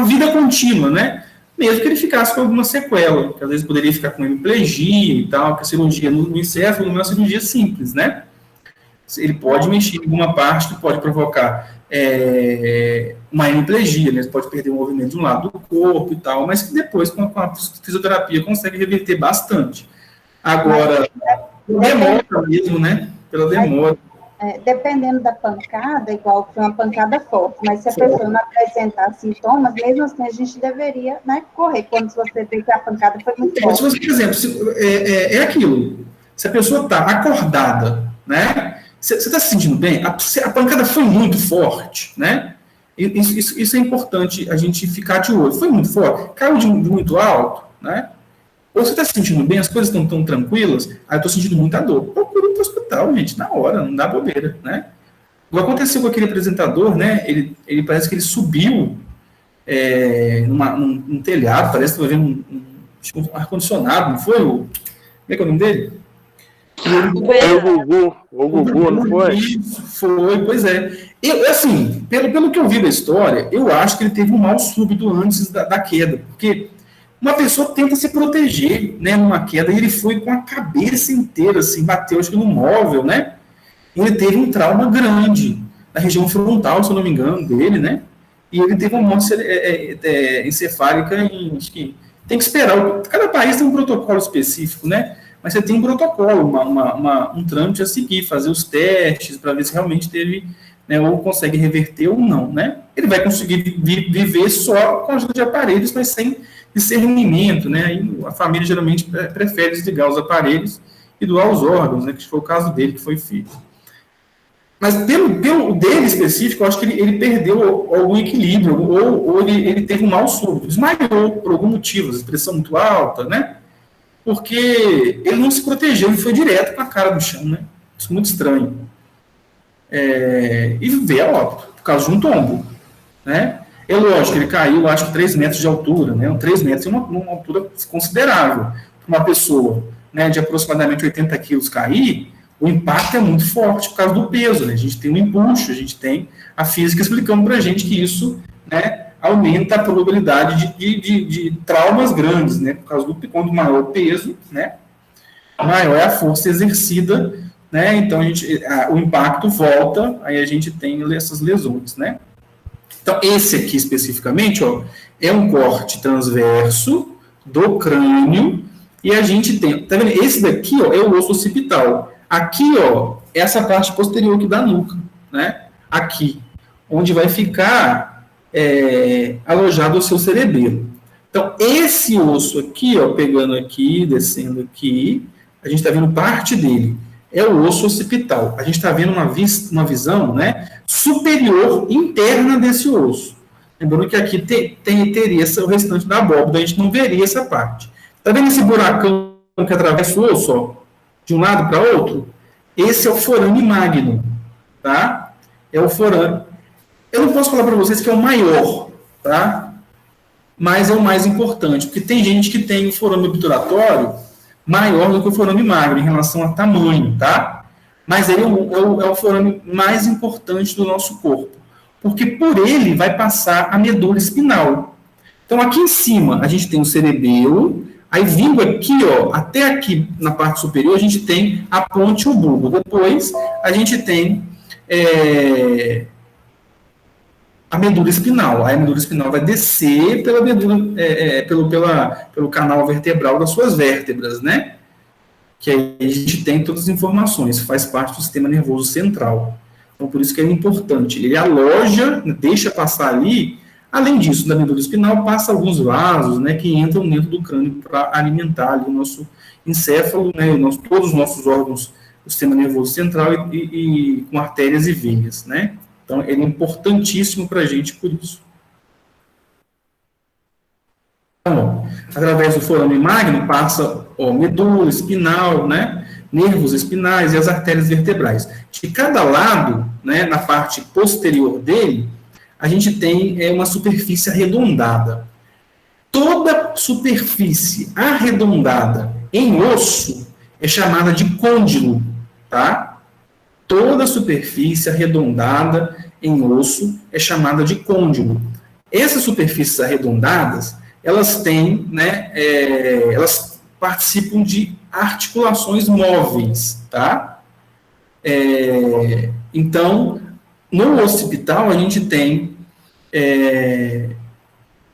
vida contínua, né? Mesmo que ele ficasse com alguma sequela, que às vezes poderia ficar com hemiplegia e tal, que a cirurgia no encéfalo não é uma cirurgia simples, né? Ele pode mexer em alguma parte que pode provocar uma hemiplegia, né? Ele pode perder o movimento de um lado do corpo e tal, mas que depois, com a fisioterapia, consegue reverter bastante. Agora, demora mesmo, né? Pela demora. Dependendo da pancada, igual foi uma pancada forte, mas se a pessoa não apresentar sintomas, mesmo assim a gente deveria, né, correr, quando você vê que a pancada foi muito forte. Por exemplo, é aquilo, se a pessoa está acordada, né, você está se sentindo bem, a pancada foi muito forte, né, isso é importante a gente ficar de olho, foi muito forte, caiu de muito alto, né, ou você está se sentindo bem, as coisas estão tão tranquilas, eu estou sentindo muita dor. Procura ir para o hospital, gente, na hora, não dá bobeira, né? O que aconteceu com aquele apresentador, né? Ele parece que ele subiu num telhado, parece que vai ver um ar-condicionado, não foi? Como é que é o nome dele? O Gugu, não foi? Foi, pois é. Assim, pelo que eu vi da história, eu acho que ele teve um mal súbito antes da queda, porque uma pessoa tenta se proteger, né, numa queda, e ele foi com a cabeça inteira, assim, bateu, acho que no móvel, né, e ele teve um trauma grande, na região frontal, se eu não me engano, dele, né, e ele teve uma morte encefálica, acho que tem que esperar, cada país tem um protocolo específico, né, mas você tem um protocolo, um trâmite a seguir, fazer os testes, para ver se realmente teve, né, ou consegue reverter ou não, né, ele vai conseguir viver só com a ajuda de aparelhos, mas sem discernimento, né? Aí a família geralmente prefere desligar os aparelhos e doar os órgãos, né? Que foi o caso dele que foi feito. Mas pelo dele específico, eu acho que ele perdeu algum equilíbrio, ou ele teve um mal súbito, desmaiou por algum motivo, expressão muito alta, né? Porque ele não se protegeu, ele foi direto com a cara no chão, né? Isso é muito estranho. E veio a óbito, por causa de um tombo, né? É lógico, ele caiu, acho que 3 metros de altura, né? 3 metros é uma altura considerável. Para uma pessoa, né, de aproximadamente 80 quilos cair, o impacto é muito forte por causa do peso, né? A gente tem um empuxo, a gente tem a física explicando para a gente que isso, né, aumenta a probabilidade de traumas grandes, né? Por causa do quanto maior o peso, né, maior é a força exercida, né? Então o impacto volta, aí a gente tem essas lesões, né? Então, esse aqui especificamente, ó, é um corte transverso do crânio, e a gente tem, tá vendo? Esse daqui, ó, é o osso occipital. Aqui, ó, essa parte posterior aqui da nuca, né? aqui, onde vai ficar alojado o seu cerebelo. Então, esse osso aqui, ó, pegando aqui, descendo aqui, a gente está vendo parte dele. É o osso occipital. A gente está vendo uma visão, né, superior interna desse osso. Lembrando que aqui teria o restante da abóbora, a gente não veria essa parte. Está vendo esse buracão que atravessa o osso, ó, de um lado para outro? Esse é o forame magno, tá? É o forame. Eu não posso falar para vocês que é o maior, tá? Mas é o mais importante, porque tem gente que tem o forame obturatório maior do que o forame magro em relação a tamanho, tá? Mas ele é o forame mais importante do nosso corpo, porque por ele vai passar a medula espinal. Então, aqui em cima, a gente tem o cerebelo, aí vindo aqui, ó, até aqui na parte superior, a gente tem a ponte e o bulbo. Depois, a gente tem a medula espinal. Aí a medula espinal vai descer pela medula, pelo canal vertebral das suas vértebras, né? Que aí a gente tem todas as informações, faz parte do sistema nervoso central. Então, por isso que é importante. Ele aloja, deixa passar ali. Além disso, na medula espinal, passa alguns vasos, né, que entram dentro do crânio para alimentar ali o nosso encéfalo, né, todos os nossos órgãos do sistema nervoso central e com artérias e veias, né? Então, ele é importantíssimo para a gente por isso. Então, através do forame magno, passa medula espinal, né, nervos espinais e as artérias vertebrais. De cada lado, né, na parte posterior dele, a gente tem uma superfície arredondada. Toda superfície arredondada em osso é chamada de côndilo, tá? Toda superfície arredondada em osso é chamada de côndilo. Essas superfícies arredondadas, elas têm, né, elas participam de articulações móveis, tá? Então, no occipital, a gente tem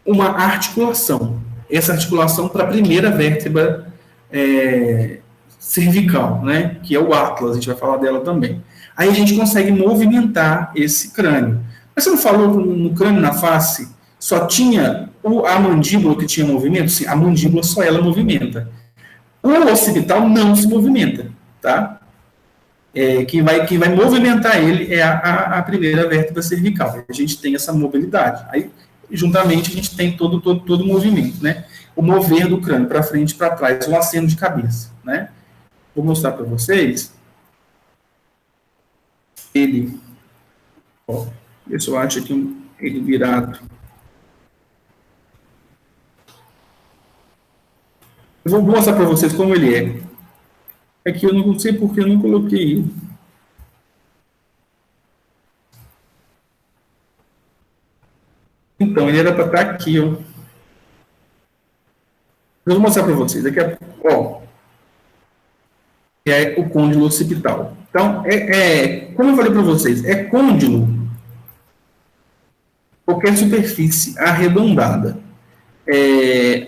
uma articulação. Essa articulação para a primeira vértebra cervical, né, que é o atlas, a gente vai falar dela também. Aí a gente consegue movimentar esse crânio. Mas você não falou no crânio, na face, só tinha a mandíbula que tinha movimento? Sim, a mandíbula só ela movimenta. O occipital não se movimenta, tá? Quem vai movimentar ele é a primeira vértebra cervical. A gente tem essa mobilidade. Aí, juntamente, a gente tem todo o movimento, né? O mover do crânio para frente e para trás, o aceno de cabeça, né? Vou mostrar para vocês. Ele, ó, deixa eu acho aqui ele virado. Eu vou mostrar para vocês como ele é. Aqui eu não sei porque eu não coloquei ele. Então, ele era para estar aqui, ó. Eu vou mostrar para vocês. Aqui, ó. É o côndilo occipital. Então, como eu falei para vocês, é côndilo qualquer superfície arredondada.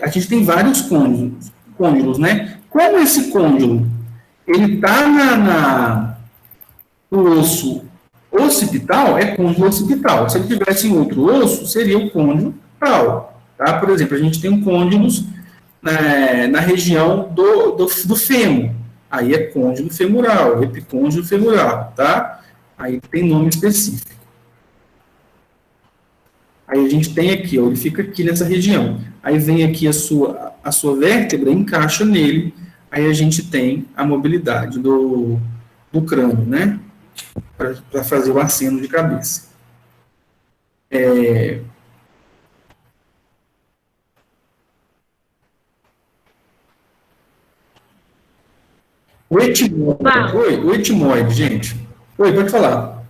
A gente tem vários côndilos, né? Como esse côndilo ele está no osso occipital, é côndilo occipital. Se ele tivesse em outro osso, seria o côndilo tal. Tá? Por exemplo, a gente tem côndilos na região do fêmur. Aí é côndilo femoral, epicôndilo femoral, tá? Aí tem nome específico. Aí a gente tem aqui, ó, ele fica aqui nessa região. Aí vem aqui a sua vértebra, encaixa nele, aí a gente tem a mobilidade do crânio, né? Para fazer o aceno de cabeça. O etimoide. Oi, o etimoide, gente. Oi, pode falar.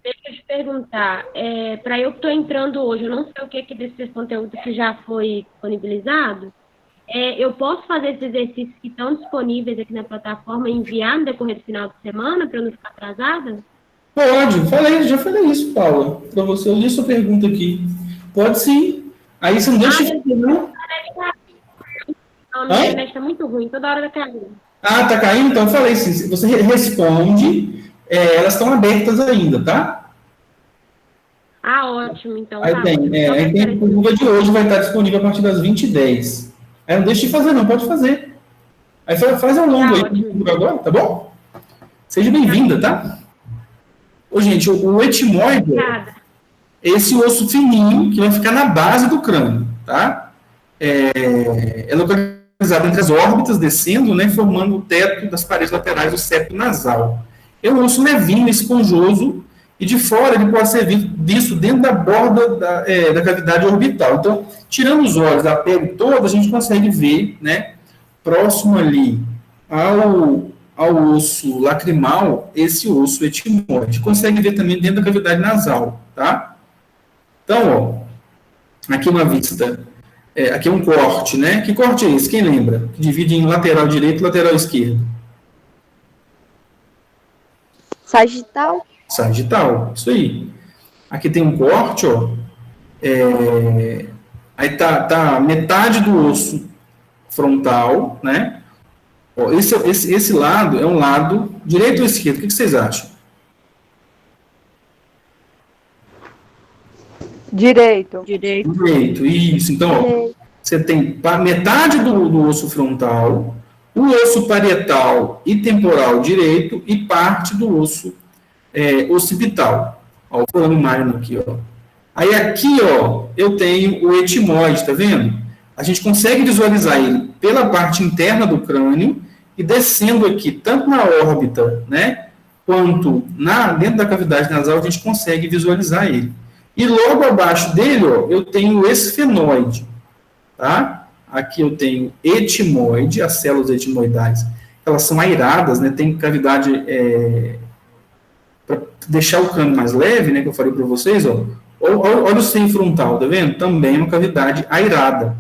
Deixa eu te perguntar, para eu que estou entrando hoje, eu não sei o que desses conteúdos que já foi disponibilizado, eu posso fazer esses exercícios que estão disponíveis aqui na plataforma e enviar no decorrer do final de semana, para eu não ficar atrasada? Pode, já falei isso, Paula, para você. Eu li sua pergunta aqui. Pode sim. Aí você não deixa de fazer, não? Não, minha internet está muito ruim, toda hora está caindo. Ah, tá caindo? Então eu falei assim, você responde elas estão abertas ainda, tá? Ah, ótimo, então. Aí tem a curva de hoje, vai estar disponível a partir das 20h10. Aí não deixe de fazer, não, pode fazer. Aí faz ao longo aí agora, tá bom? Seja bem-vinda, tá? Ô, gente, o etimoide, esse osso fininho que vai ficar na base do crânio, tá? É localizado entre as órbitas, descendo, né, formando o teto das paredes laterais do septo nasal. É um osso levinho, esponjoso, e de fora ele pode ser visto dentro da borda da cavidade orbital. Então, tirando os olhos da pele toda, a gente consegue ver, né, próximo ali ao osso lacrimal, esse osso etimoide. Consegue ver também dentro da cavidade nasal, tá? Então, ó, aqui uma vista, aqui é um corte, né? Que corte é esse? Quem lembra? Que divide em lateral direito e lateral esquerdo. Sagital? Sagital, isso aí. Aqui tem um corte, ó. Aí tá metade do osso frontal, né? Ó, esse lado é um lado direito ou esquerdo? O que vocês acham? Direito. Direito, isso. Então, ó, você tem metade do osso frontal, o osso parietal e temporal direito e parte do osso occipital. Ó, o plano magno aqui, ó. Aí aqui, ó, eu tenho o etimoide, tá vendo? A gente consegue visualizar ele pela parte interna do crânio e descendo aqui, tanto na órbita, né, quanto dentro da cavidade nasal, a gente consegue visualizar ele. E logo abaixo dele, ó, eu tenho o esfenoide, tá? Aqui eu tenho etimoide, as células etimoidais, elas são airadas, né, tem cavidade, para deixar o crânio mais leve, né, que eu falei para vocês, ó, olha o seio frontal, tá vendo? Também é uma cavidade airada.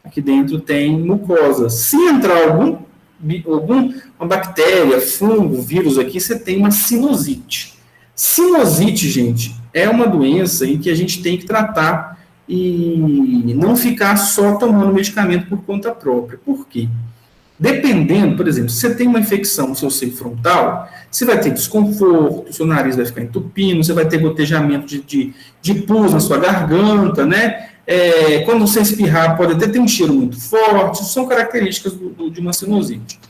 Aqui dentro tem mucosa. Se entrar uma bactéria, fungo, vírus aqui, você tem uma sinusite. Sinusite, gente, é uma doença em que a gente tem que tratar e não ficar só tomando medicamento por conta própria. Por quê? Dependendo, por exemplo, se você tem uma infecção no seu seio frontal, você vai ter desconforto, o seu nariz vai ficar entupindo, você vai ter gotejamento de pus na sua garganta, né? Quando você espirrar, pode até ter um cheiro muito forte, são características de uma sinusite.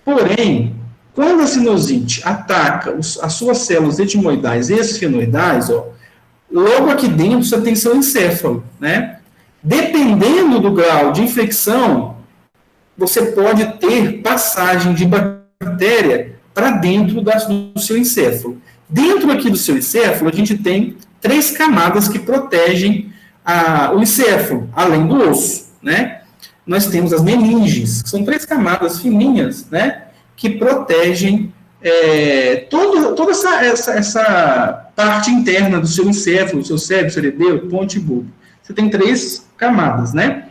Porém, quando a sinusite ataca as suas células etimoidais e esfenoidais, ó, logo aqui dentro você tem seu encéfalo, né? Dependendo do grau de infecção, você pode ter passagem de bactéria para dentro do seu encéfalo. Dentro aqui do seu encéfalo, a gente tem 3 camadas que protegem o encéfalo, além do osso, né? Nós temos as meninges, que são 3 camadas fininhas, né? Que protegem toda essa parte interna do seu encéfalo, do seu cérebro, cerebelo, ponte e bulbo. Você tem 3 camadas, né?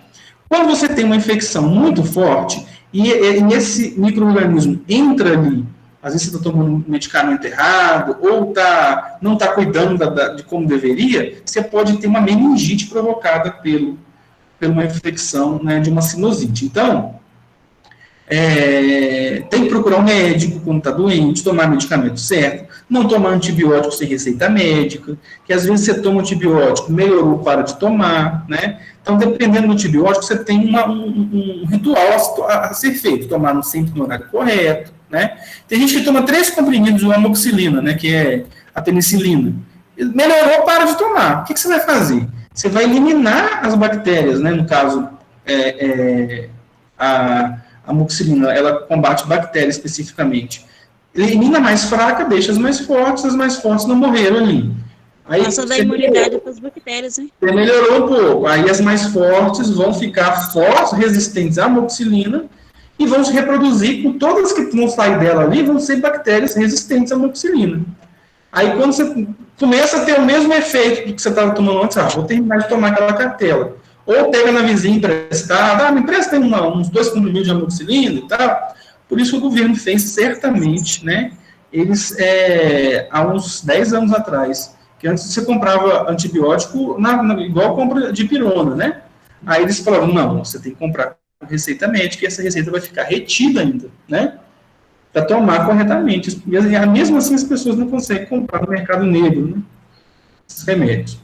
Quando você tem uma infecção muito forte e esse micro-organismo entra ali, às vezes você está tomando um medicamento errado ou não está cuidando de como deveria, você pode ter uma meningite provocada por uma infecção, né, de uma sinusite. Então, tem que procurar um médico quando está doente, tomar medicamento certo, não tomar antibiótico sem receita médica, que às vezes você toma antibiótico, melhorou, para de tomar, né? Então, dependendo do antibiótico, você tem um ritual a ser feito, tomar sempre no horário correto, né? Tem gente que toma 3 comprimidos de amoxicilina, né, que é a penicilina. Melhorou, para de tomar. O que você vai fazer? Você vai eliminar as bactérias, né? No caso, a amoxicilina, ela combate bactérias especificamente. Elimina a mais fraca, deixa as mais fortes não morreram ali. Aí passa da imunidade para as bactérias, hein? Você melhorou um pouco. Aí as mais fortes vão ficar fortes, resistentes à amoxicilina, e vão se reproduzir com todas que vão sair dela ali, vão ser bactérias resistentes à amoxicilina. Aí quando você começa a ter o mesmo efeito do que você estava tomando antes, vou terminar de tomar aquela cartela. Ou pega na vizinha emprestada, me empresta uns 2 comprimidos de amoxicilina e tal. Por isso o governo fez certamente, né? Eles, há uns 10 anos atrás, que antes você comprava antibiótico igual compra de pirona, né? Aí eles falaram, não, você tem que comprar com receita médica e essa receita vai ficar retida ainda, né? para tomar corretamente. Mesmo assim, as pessoas não conseguem comprar no mercado negro, né, esses remédios.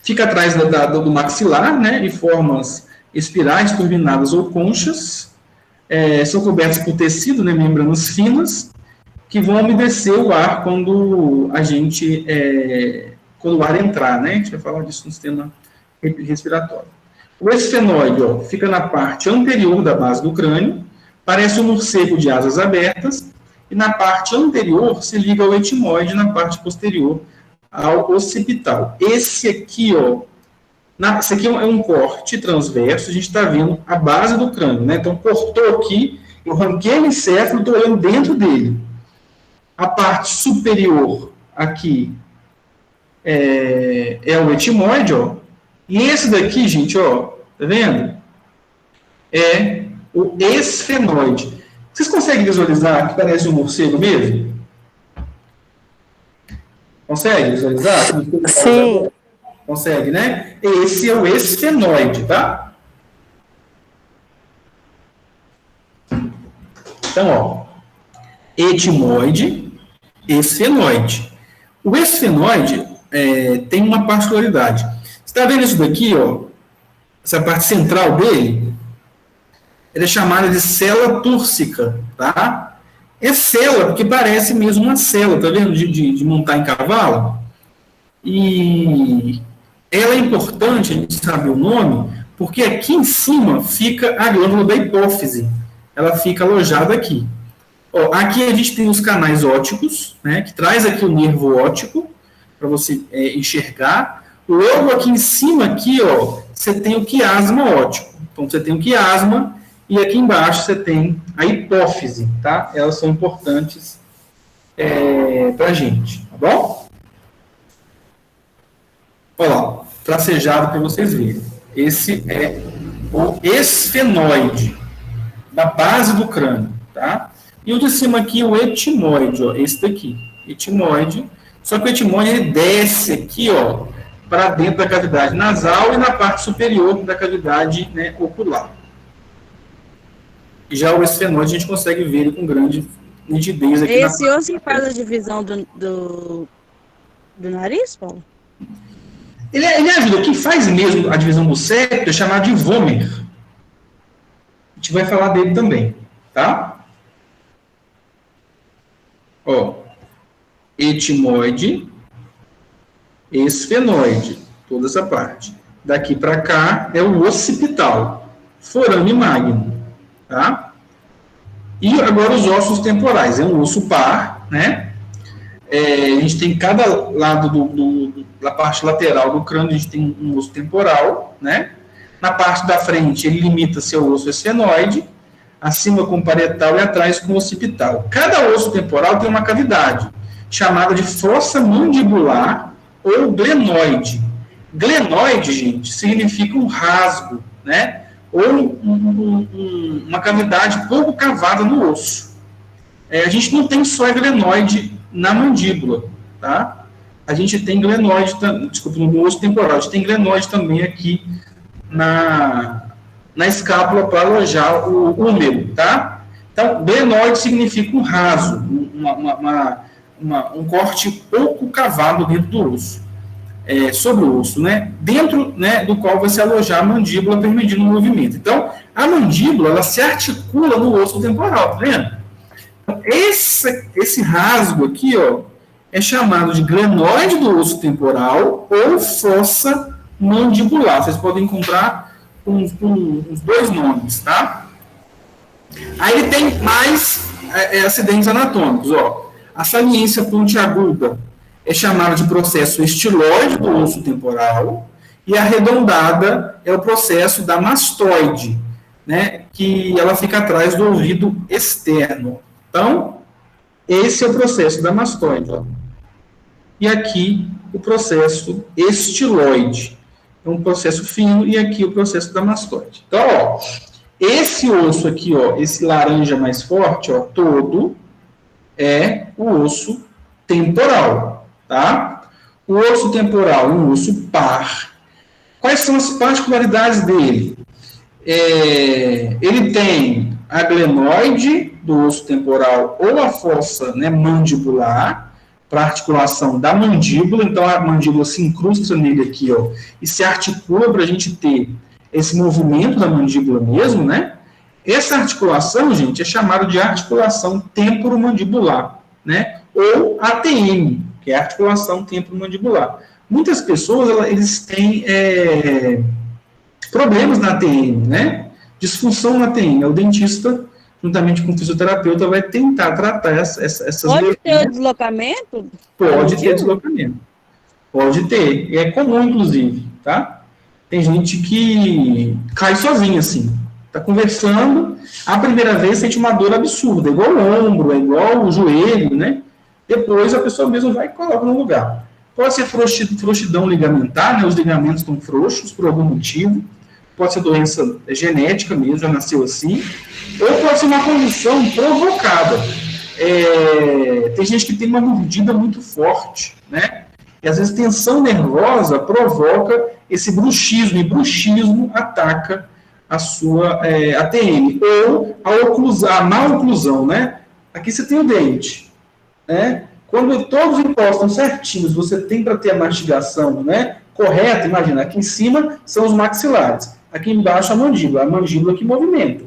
Fica atrás do maxilar, né, de formas espirais, turbinadas ou conchas, são cobertos por tecido, né, membranas finas, que vão umedecer o ar quando quando o ar entrar, né, a gente vai falar disso no sistema respiratório. O esfenoide, ó, fica na parte anterior da base do crânio, parece um morcego de asas abertas, e na parte anterior se liga ao etimoide, na parte posterior ao occipital. Esse aqui, ó, esse aqui é um corte transverso, a gente está vendo a base do crânio, né? Então, cortou aqui, eu ranquei o encéfalo, estou olhando dentro dele. A parte superior aqui é o etimoide, ó. E esse daqui, gente, ó, tá vendo? É o esfenoide. Vocês conseguem visualizar que parece um morcego mesmo? Consegue visualizar? Sim. Consegue, né? Esse é o esfenoide, tá? Então, ó, etimoide, esfenoide. O esfenoide tem uma particularidade. Você está vendo isso daqui, ó? Essa parte central dele, ela é chamada de célula túrcica, tá? É célula, porque parece mesmo uma célula, tá vendo? De montar em cavalo. E ela é importante, a gente sabe o nome, porque aqui em cima fica a glândula da hipófise. Ela fica alojada aqui. Ó, aqui a gente tem os canais ópticos, né, que traz aqui o nervo óptico, para você enxergar. Logo aqui em cima, aqui, ó, você tem o quiasma óptico. Então, você tem o quiasma, e aqui embaixo você tem a hipófise, tá? Elas são importantes para a gente, tá bom? Olha lá, tracejado para vocês verem. Esse é o esfenoide, da base do crânio, tá? E o de cima aqui, o etimoide, ó, esse daqui, etimoide. Só que o etimoide, ele desce aqui, ó, para dentro da cavidade nasal e na parte superior da cavidade, né, ocular. E já o esfenoide, a gente consegue ver ele com grande nitidez aqui. Esse osso que faz a divisão do nariz, Paulo? Ele ajuda. Quem faz mesmo a divisão do septo é chamado de vômer. A gente vai falar dele também, tá? Ó, etimoide, esfenoide, toda essa parte. Daqui para cá é o occipital, forame magno, tá? E agora os ossos temporais. É um osso par, né? A gente tem cada lado da parte lateral do crânio, a gente tem um osso temporal, né? Na parte da frente, ele limita-se ao osso esfenoide, acima com o parietal e atrás com o occipital. Cada osso temporal tem uma cavidade, chamada de fossa mandibular ou glenoide. Glenoide, gente, significa um rasgo, né? Ou uma cavidade pouco cavada no osso. A gente não tem só glenoide na mandíbula, tá? A gente tem glenoide, no osso temporal, a gente tem glenoide também aqui na escápula para alojar o úmero, tá? Então, glenoide significa um raso, um corte pouco cavado dentro do osso, sobre o osso, né? Dentro, né, do qual vai se alojar a mandíbula permitindo o movimento. Então, a mandíbula, ela se articula no osso temporal, tá vendo? Então, esse rasgo aqui, ó, é chamado de glenoide do osso temporal ou fossa mandibular. Vocês podem encontrar os dois nomes, tá? Aí ele tem mais acidentes anatômicos, ó. A saliência pontiaguda é chamada de processo estiloide do osso temporal e a arredondada é o processo da mastoide, né, que ela fica atrás do ouvido externo. Então, esse é o processo da mastoide, ó. E aqui o processo estiloide. É um processo fino, e aqui o processo da mastoide. Então, ó, esse osso aqui, ó, esse laranja mais forte, ó, todo é o osso temporal, tá? O osso temporal é um osso par. Quais são as particularidades dele? Ele tem a glenoide do osso temporal ou a fossa, né, mandibular, para articulação da mandíbula. Então, a mandíbula se incrusta nele aqui, ó, e se articula para a gente ter esse movimento da mandíbula mesmo, né? Essa articulação, gente, é chamada de articulação temporomandibular, né? Ou ATM, que é a articulação temporomandibular. Muitas pessoas, eles têm problemas na ATM, né? Disfunção na ATM. O dentista, juntamente com o fisioterapeuta, vai tentar tratar essas Pode ter deslocamento? Pode ter deslocamento. Pode ter. E é comum, inclusive, tá? Tem gente que cai sozinha, assim. Tá conversando, a primeira vez sente uma dor absurda, igual o ombro, é igual o joelho, né? Depois a pessoa mesmo vai e coloca no lugar. Pode ser frouxidão ligamentar, né? Os ligamentos estão frouxos por algum motivo. Pode ser doença genética mesmo, já nasceu assim. Ou pode ser uma condição provocada. Tem gente que tem uma mordida muito forte, né? E às vezes tensão nervosa provoca esse bruxismo, e bruxismo ataca a sua ATM. Ou a má oclusão, né? Aqui você tem o dente, né? Quando todos encostam certinhos, você tem para ter a mastigação, né, correta, imagina, aqui em cima são os maxilares, aqui embaixo a mandíbula que movimenta.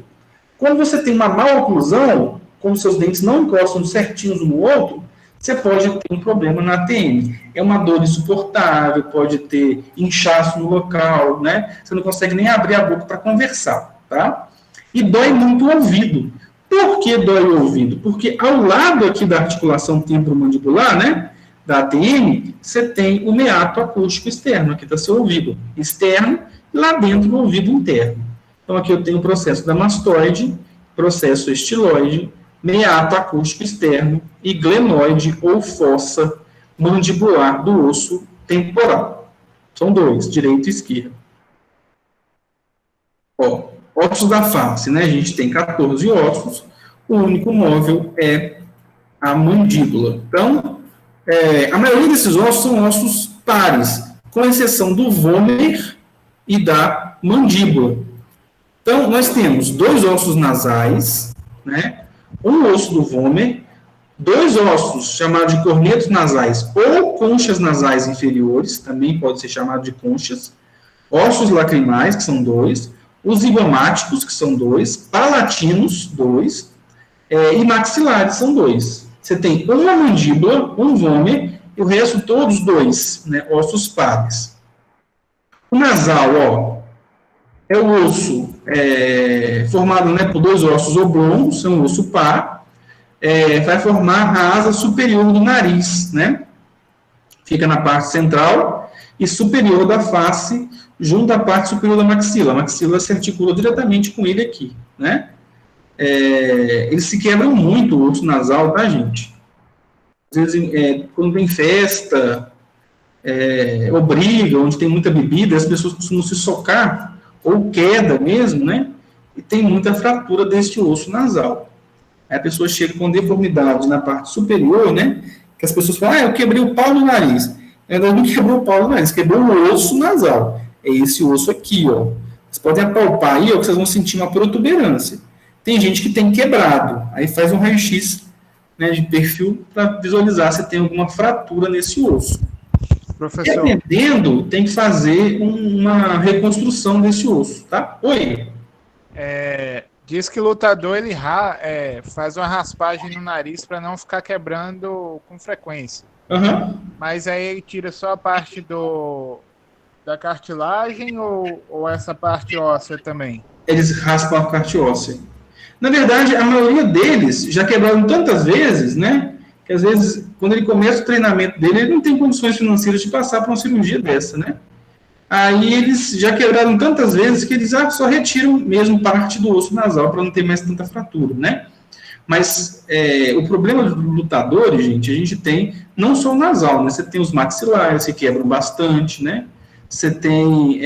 Quando você tem uma má oclusão, como seus dentes não encostam certinhos um no outro, você pode ter um problema na ATM. É uma dor insuportável, pode ter inchaço no local, né? Você não consegue nem abrir a boca para conversar, tá? E dói muito o ouvido. Por que dói o ouvido? Porque ao lado aqui da articulação temporomandibular, né, da ATM, você tem o meato acústico externo, aqui está seu ouvido externo, e lá dentro o ouvido interno. Então aqui eu tenho o processo da mastoide, processo estiloide, meato acústico externo e glenoide ou fossa mandibular do osso temporal. São dois, direito e esquerdo. Ó, ossos da face, né? A gente tem 14 ossos, o único móvel é a mandíbula. Então, a maioria desses ossos são ossos pares, com exceção do vômer e da mandíbula. Então, nós temos 2 ossos nasais, né? Um osso do vômer, 2 ossos chamados de cornetos nasais ou conchas nasais inferiores, também pode ser chamado de conchas, ossos lacrimais, que são 2, os zigomáticos, que são 2, palatinos, 2, e maxilares, são 2. Você tem uma mandíbula, um vômer, e o resto todos 2, né, ossos pares. O nasal, ó, é o osso formado, né, por 2 ossos oblongos, é um osso par, vai formar a asa superior do nariz, né? Fica na parte central e superior da face, junto à parte superior da maxila. A maxila se articula diretamente com ele aqui, né? Eles se quebram muito, o osso nasal, tá, gente? Às vezes, quando tem festa, ou briga, onde tem muita bebida, as pessoas costumam se socar, ou queda mesmo, né? E tem muita fratura deste osso nasal. Aí a pessoa chega com deformidade na parte superior, né? Que as pessoas falam, eu quebrei o pau no nariz. Ela não quebrou o pau no nariz, quebrou o osso nasal. É esse osso aqui, ó. Vocês podem apalpar aí, ó, que vocês vão sentir uma protuberância. Tem gente que tem quebrado. Aí faz um raio-x, né, de perfil para visualizar se tem alguma fratura nesse osso. Professor. Dependendo, tem que fazer uma reconstrução desse osso, tá? Oi. Diz que o lutador ele faz uma raspagem no nariz para não ficar quebrando com frequência. Uhum. Mas aí ele tira só a parte da cartilagem ou essa parte óssea também? Eles raspam a parte óssea. Na verdade, a maioria deles já quebraram tantas vezes, né? Que às vezes, quando ele começa o treinamento dele, ele não tem condições financeiras de passar por uma cirurgia dessa, né? Aí eles já quebraram tantas vezes que eles só retiram mesmo parte do osso nasal para não ter mais tanta fratura, né? Mas o problema dos lutadores, gente, a gente tem não só o nasal, né? Você tem os maxilares que quebram bastante, né? Você tem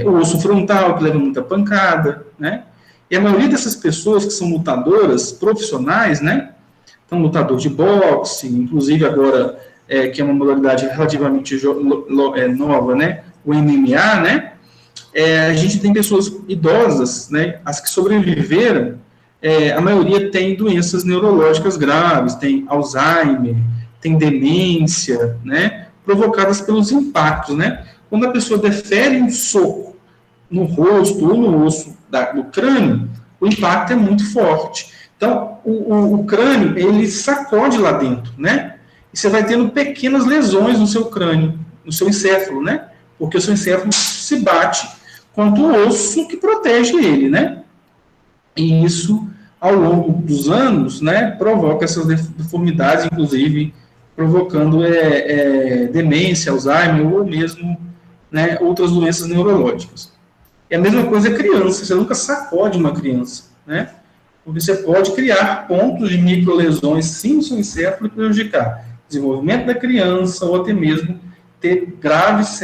o osso frontal que leva muita pancada, né? E a maioria dessas pessoas que são lutadoras profissionais, né? Então, lutador de boxe, inclusive agora, que é uma modalidade relativamente nova, né? O MMA, né? A gente tem pessoas idosas, né? As que sobreviveram a maioria tem doenças neurológicas graves, tem Alzheimer, tem demência, né, provocadas pelos impactos, né? Quando a pessoa defere um soco no rosto ou no osso do crânio, o impacto é muito forte. Então, o crânio, ele sacode lá dentro, né? E você vai tendo pequenas lesões no seu crânio, no seu encéfalo, né? Porque o seu encéfalo se bate contra o osso que protege ele, né? E isso, ao longo dos anos, né, provoca essas deformidades, inclusive provocando demência, Alzheimer ou mesmo, né, outras doenças neurológicas. É a mesma coisa a criança, você nunca sacode uma criança, né? Porque você pode criar pontos de microlesões sim no seu encéfalo e prejudicar o desenvolvimento da criança ou até mesmo ter graves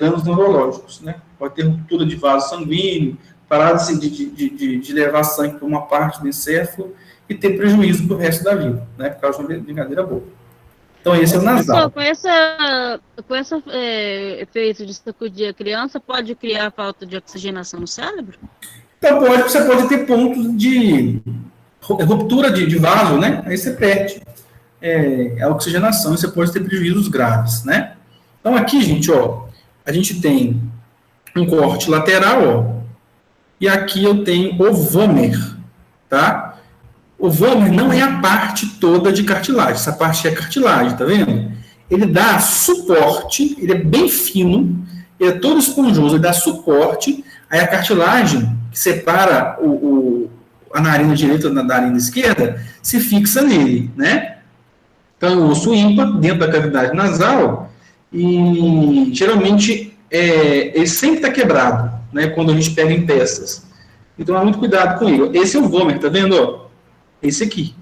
danos neurológicos, né? Pode ter ruptura de vaso sanguíneo, parar de levar sangue para uma parte do encéfalo e ter prejuízo para o resto da vida, né? Por causa de uma brincadeira boa. Então, esse é o nasal. Com esse efeito de sacudir a criança, pode criar falta de oxigenação no cérebro? Então, você pode ter pontos de ruptura de vaso, né? Aí você perde a oxigenação e você pode ter prejuízos graves, né? Então, aqui, gente, ó, a gente tem um corte lateral, ó, e aqui eu tenho o vômer, tá? O vômer não é a parte toda de cartilagem, essa parte é cartilagem, tá vendo? Ele dá suporte, ele é bem fino, ele é todo esponjoso, ele dá suporte, aí a cartilagem que separa a narina direita da narina esquerda se fixa nele, né? Então, o osso ímpar dentro da cavidade nasal e geralmente ele sempre está quebrado, né? Quando a gente pega em peças. Então, há muito cuidado com ele. Esse é o vômer, tá vendo? Ó? Esse aqui.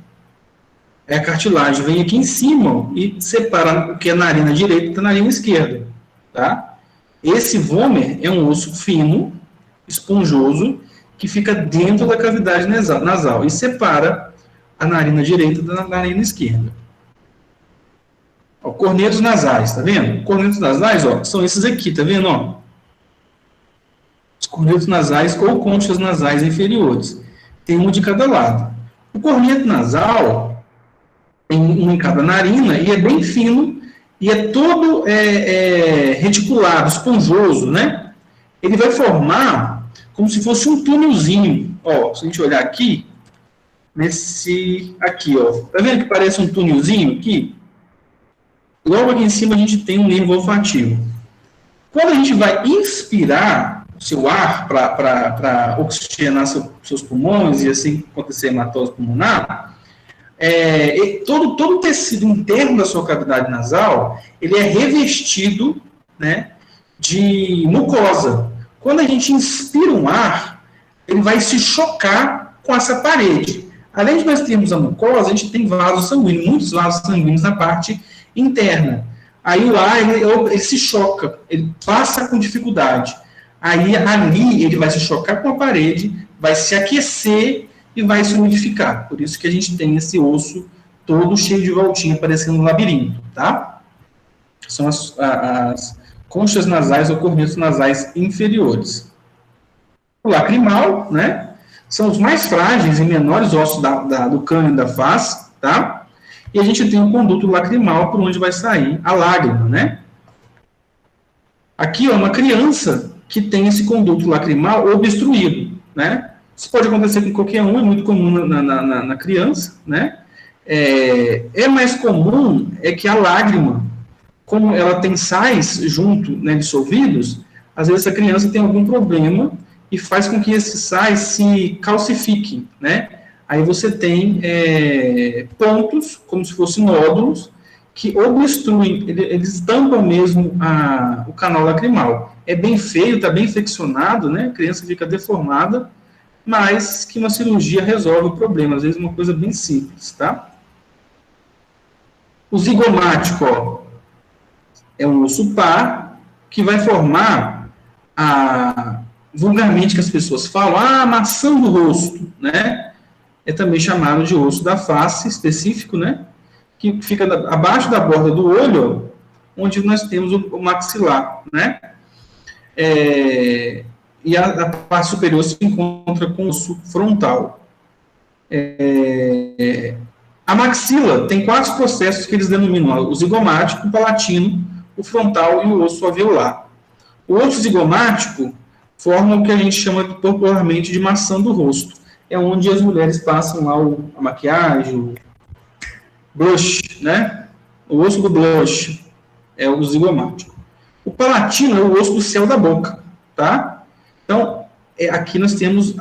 É a cartilagem, vem aqui em cima e separa o que é a narina direita da narina esquerda, tá? Esse vômer é um osso fino, esponjoso, que fica dentro da cavidade nasal e separa a narina direita da narina esquerda. Ó, cornetos nasais, tá vendo? Cornetos nasais, ó, são esses aqui, tá vendo? Ó? Os cornetos nasais ou conchas nasais inferiores. Tem um de cada lado. O corneto nasal tem um em cada narina e é bem fino e é todo reticulado, esponjoso, né? Ele vai formar como se fosse um túnelzinho. Ó, se a gente olhar aqui, aqui, ó, tá vendo que parece um túnelzinho aqui? Logo aqui em cima a gente tem um nervo olfativo. Quando a gente vai inspirar o seu ar para oxigenar seus pulmões e assim acontecer hematose pulmonar, todo o tecido interno da sua cavidade nasal, ele é revestido, né, de mucosa. Quando a gente inspira um ar, ele vai se chocar com essa parede. Além de nós termos a mucosa, a gente tem vasos sanguíneos, muitos vasos sanguíneos na parte interna. Aí o ar, ele se choca, ele passa com dificuldade. Aí ali ele vai se chocar com a parede, vai se aquecer e vai se umidificar. Por isso que a gente tem esse osso todo cheio de voltinha, parecendo um labirinto, tá? São as conchas nasais ou cornetos nasais inferiores. O lacrimal, né? São os mais frágeis e menores ossos do crânio e da face, tá? E a gente tem o conduto lacrimal por onde vai sair a lágrima, né? Aqui, ó, uma criança que tem esse conduto lacrimal obstruído, né? Isso pode acontecer com qualquer um, é muito comum na criança, né? Mais comum que a lágrima, como ela tem sais junto, né, dissolvidos, às vezes a criança tem algum problema e faz com que esses sais se calcifiquem, né? Aí você tem pontos, como se fossem nódulos, que obstruem, eles tampam mesmo o canal lacrimal. É bem feio, está bem infeccionado, né? A criança fica deformada, mas que uma cirurgia resolve o problema, às vezes uma coisa bem simples, tá? O zigomático, ó, é um osso par que vai formar vulgarmente que as pessoas falam, a maçã do rosto, né? É também chamado de osso da face específico, né? Que fica abaixo da borda do olho, onde nós temos o maxilar, né? E a parte superior se encontra com o osso frontal. A maxila tem 4 processos que eles denominam o zigomático, o palatino, o frontal e o osso alveolar. O osso zigomático forma o que a gente chama popularmente de maçã do rosto. É onde as mulheres passam lá a maquiagem, o blush, né? O osso do blush é o zigomático. O palatino é o osso do céu da boca, tá? Então, aqui nós temos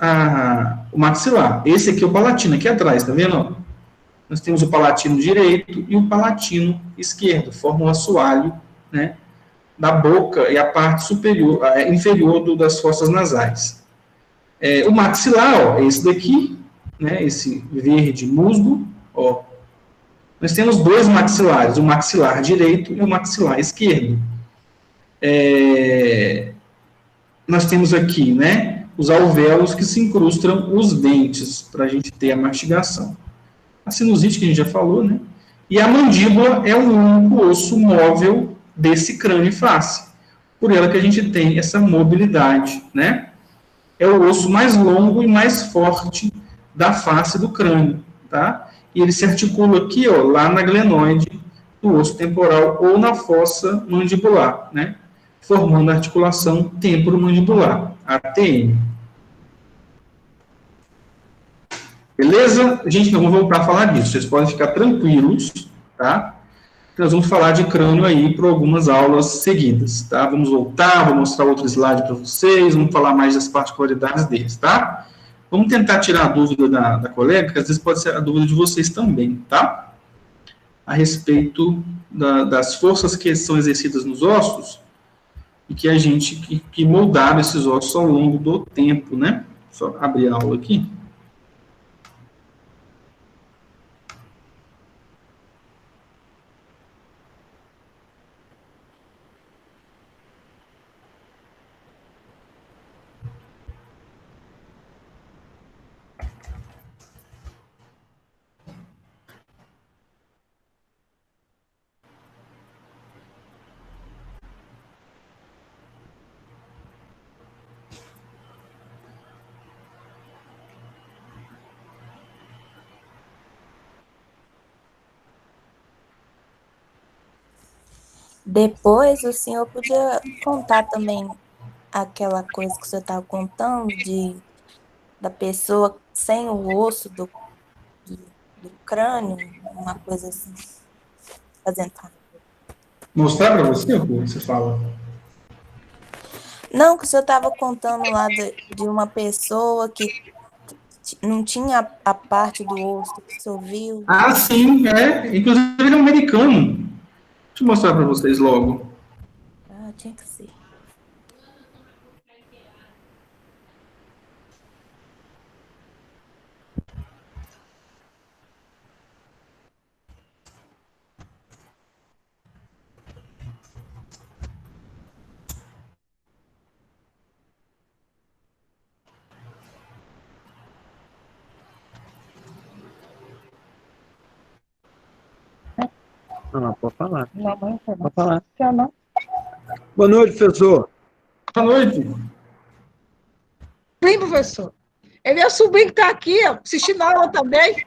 o maxilar. Esse aqui é o palatino, aqui atrás, tá vendo? Nós temos o palatino direito e o palatino esquerdo, formam o assoalho, né, da boca e a parte superior, inferior das fossas nasais. O maxilar, ó, é esse daqui, né, esse verde musgo, ó. Nós temos 2 maxilares, o maxilar direito e o maxilar esquerdo. Nós temos aqui, né, os alvéolos que se incrustam os dentes, para a gente ter a mastigação. A sinusite, que a gente já falou, né? E a mandíbula é o único osso móvel desse crânio e face. Por ela que a gente tem essa mobilidade, né? É o osso mais longo e mais forte da face do crânio, tá? E ele se articula aqui, ó, lá na glenoide do osso temporal ou na fossa mandibular, né? Formando a articulação temporomandibular, ATM. Beleza? Gente, nós vamos voltar a falar disso. Vocês podem ficar tranquilos, tá? Nós vamos falar de crânio aí por algumas aulas seguidas, tá? Vamos voltar, vou mostrar outro slide para vocês, vamos falar mais das particularidades deles, tá? Vamos tentar tirar a dúvida da colega, que às vezes pode ser a dúvida de vocês também, tá? A respeito das forças que são exercidas nos ossos e que a gente, que moldaram esses ossos ao longo do tempo, né? Só abrir a aula aqui. Depois, o senhor podia contar também aquela coisa que o senhor estava contando da pessoa sem o osso do crânio, uma coisa assim, fazendo. Mostrar para você o que você fala? Não, que o senhor estava contando lá de uma pessoa que não tinha a parte do osso que o senhor viu. Ah, sim, inclusive ele é um americano. Deixa eu mostrar para vocês logo. Ah, tinha que ser. Não, pode falar. Não, Pode falar. quer não. Boa noite, professor. Boa noite. Sim, professor. É meu sobrinho que está aqui, ó, assistindo a aula também.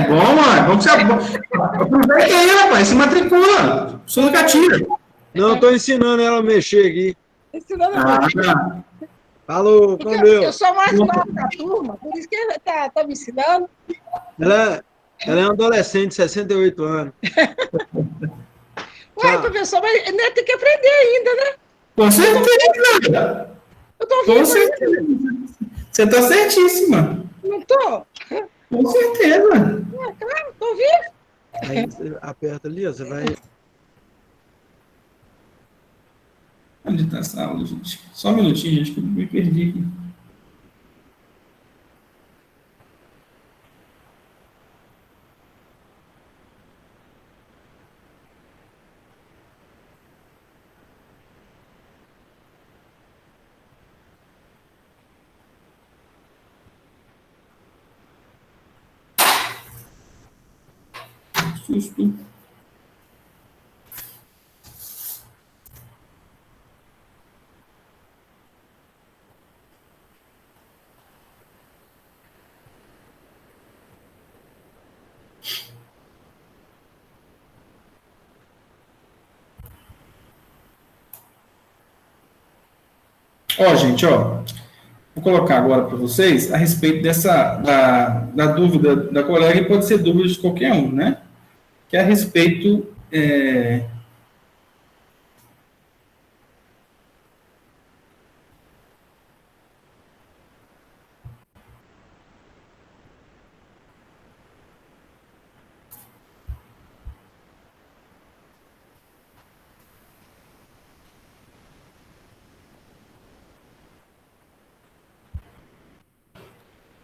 Bom, mano. Vamos aproveita aí, rapaz. Se matricula. Sou catinha. Não, estou ensinando ela a mexer aqui. Ensinando a mexer. Falou, com Deus. Eu sou mais nova da turma, por isso que ele está me ensinando. Ela é uma adolescente de 68 anos. Ué, professor, mas ainda tem que aprender ainda, né? Com certeza. Eu tô ouvindo. Com certeza. Você está certíssima. Não tô? Com certeza. Claro, tô ouvindo. Aí você aperta ali, ó, você vai... Onde está essa aula, gente? Só um minutinho, gente, que eu me perdi aqui. Susto. Ó, gente, ó. Vou colocar agora para vocês a respeito da dúvida da colega, e pode ser dúvida de qualquer um, né? Que é a respeito...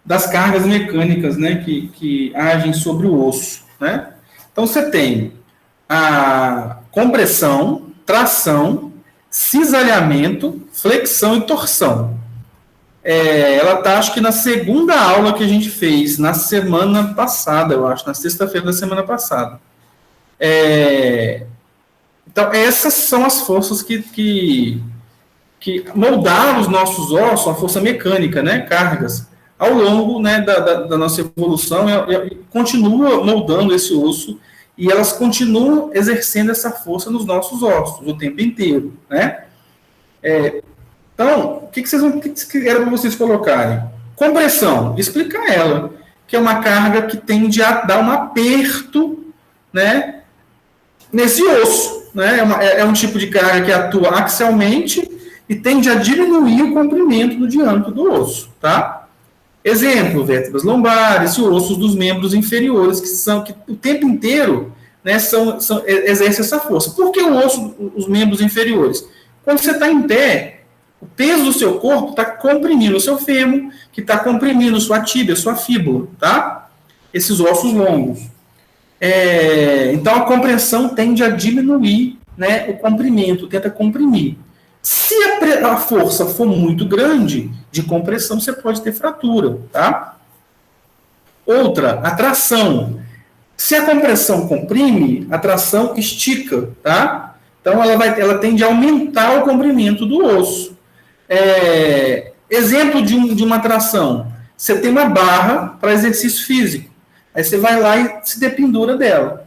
das cargas mecânicas, né, que agem sobre o osso, né? Então, você tem a compressão, tração, cisalhamento, flexão e torção. Ela está, acho que na segunda aula que a gente fez, na semana passada, eu acho, na sexta-feira da semana passada. Então, essas são as forças que moldaram os nossos ossos, a força mecânica, né, cargas, ao longo, né, da nossa evolução, continua moldando esse osso, e elas continuam exercendo essa força nos nossos ossos o tempo inteiro, né? Então, o que era para vocês colocarem? Compressão, explica ela, que é uma carga que tende a dar um aperto, né, nesse osso, né? É um tipo de carga que atua axialmente e tende a diminuir o comprimento do diâmetro do osso, tá? Exemplo, vértebras lombares e ossos dos membros inferiores, que o tempo inteiro, né, exercem essa força. Por que os membros inferiores? Quando você está em pé, o peso do seu corpo está comprimindo o seu fêmur, que está comprimindo sua tíbia, sua fíbula, tá? Esses ossos longos. Então, a compressão tende a diminuir, né, o comprimento, tenta comprimir. Se a força for muito grande de compressão, você pode ter fratura, tá? Outra, a tração. Se a compressão comprime, a tração estica, tá? Então, ela tende a aumentar o comprimento do osso. Exemplo de uma tração. Você tem uma barra para exercício físico. Aí você vai lá e se dependura dela.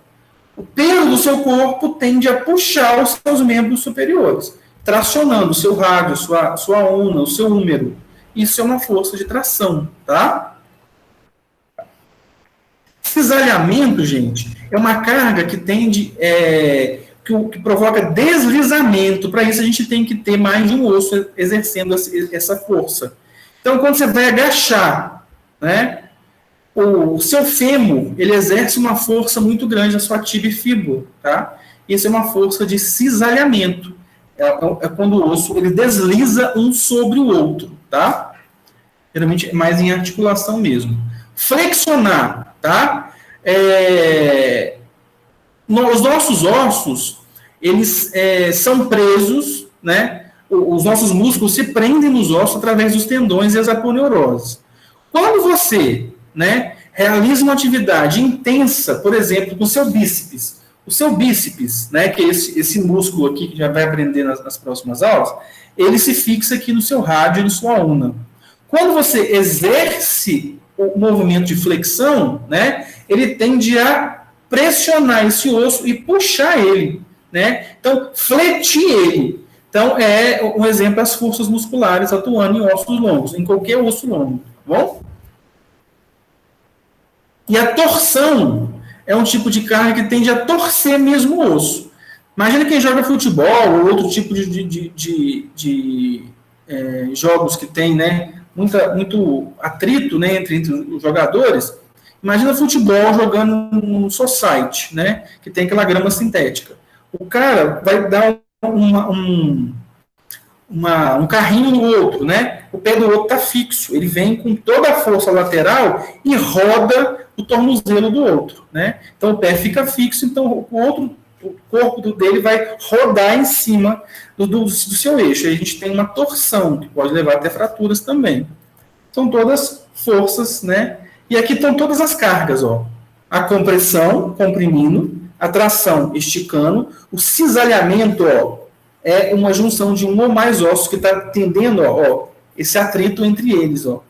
O peso do seu corpo tende a puxar os seus membros superiores, tracionando o seu rádio, sua una, o seu húmero. Isso é uma força de tração, tá? Cisalhamento, gente, é uma carga que tende, que provoca deslizamento. Para isso, a gente tem que ter mais de um osso exercendo essa força. Então, quando você vai agachar, né, o seu fêmur, ele exerce uma força muito grande na sua tíbia e fíbula, tá? Isso é uma força de cisalhamento. É quando o osso ele desliza um sobre o outro, tá? Geralmente é mais em articulação mesmo. Flexionar, tá? Os nossos ossos, eles são presos, né? Os nossos músculos se prendem nos ossos através dos tendões e as aponeuroses. Quando você, né, realiza uma atividade intensa, por exemplo, com o seu bíceps, né, que é esse músculo aqui, que já vai aprender nas próximas aulas, ele se fixa aqui no seu rádio e na sua una. Quando você exerce o movimento de flexão, né, ele tende a pressionar esse osso e puxar ele, né? Então, fletir ele. Então, um exemplo as forças musculares atuando em ossos longos, em qualquer osso longo, tá bom? E a torção é um tipo de carga que tende a torcer mesmo o osso. Imagina quem joga futebol ou outro tipo de jogos que tem, né, muito atrito, né, entre os jogadores. Imagina futebol jogando no society, né, que tem aquela grama sintética. O cara vai dar um carrinho no outro, né? O pé do outro está fixo. Ele vem com toda a força lateral e roda o tornozelo do outro, né? Então o pé fica fixo, então o corpo dele vai rodar em cima do seu eixo. Aí a gente tem uma torção, que pode levar até fraturas também. São todas forças, né? E aqui estão todas as cargas, ó. A compressão, comprimindo, a tração, esticando, o cisalhamento, ó, é uma junção de um ou mais ossos que está tendendo, ó, esse atrito entre eles, ó,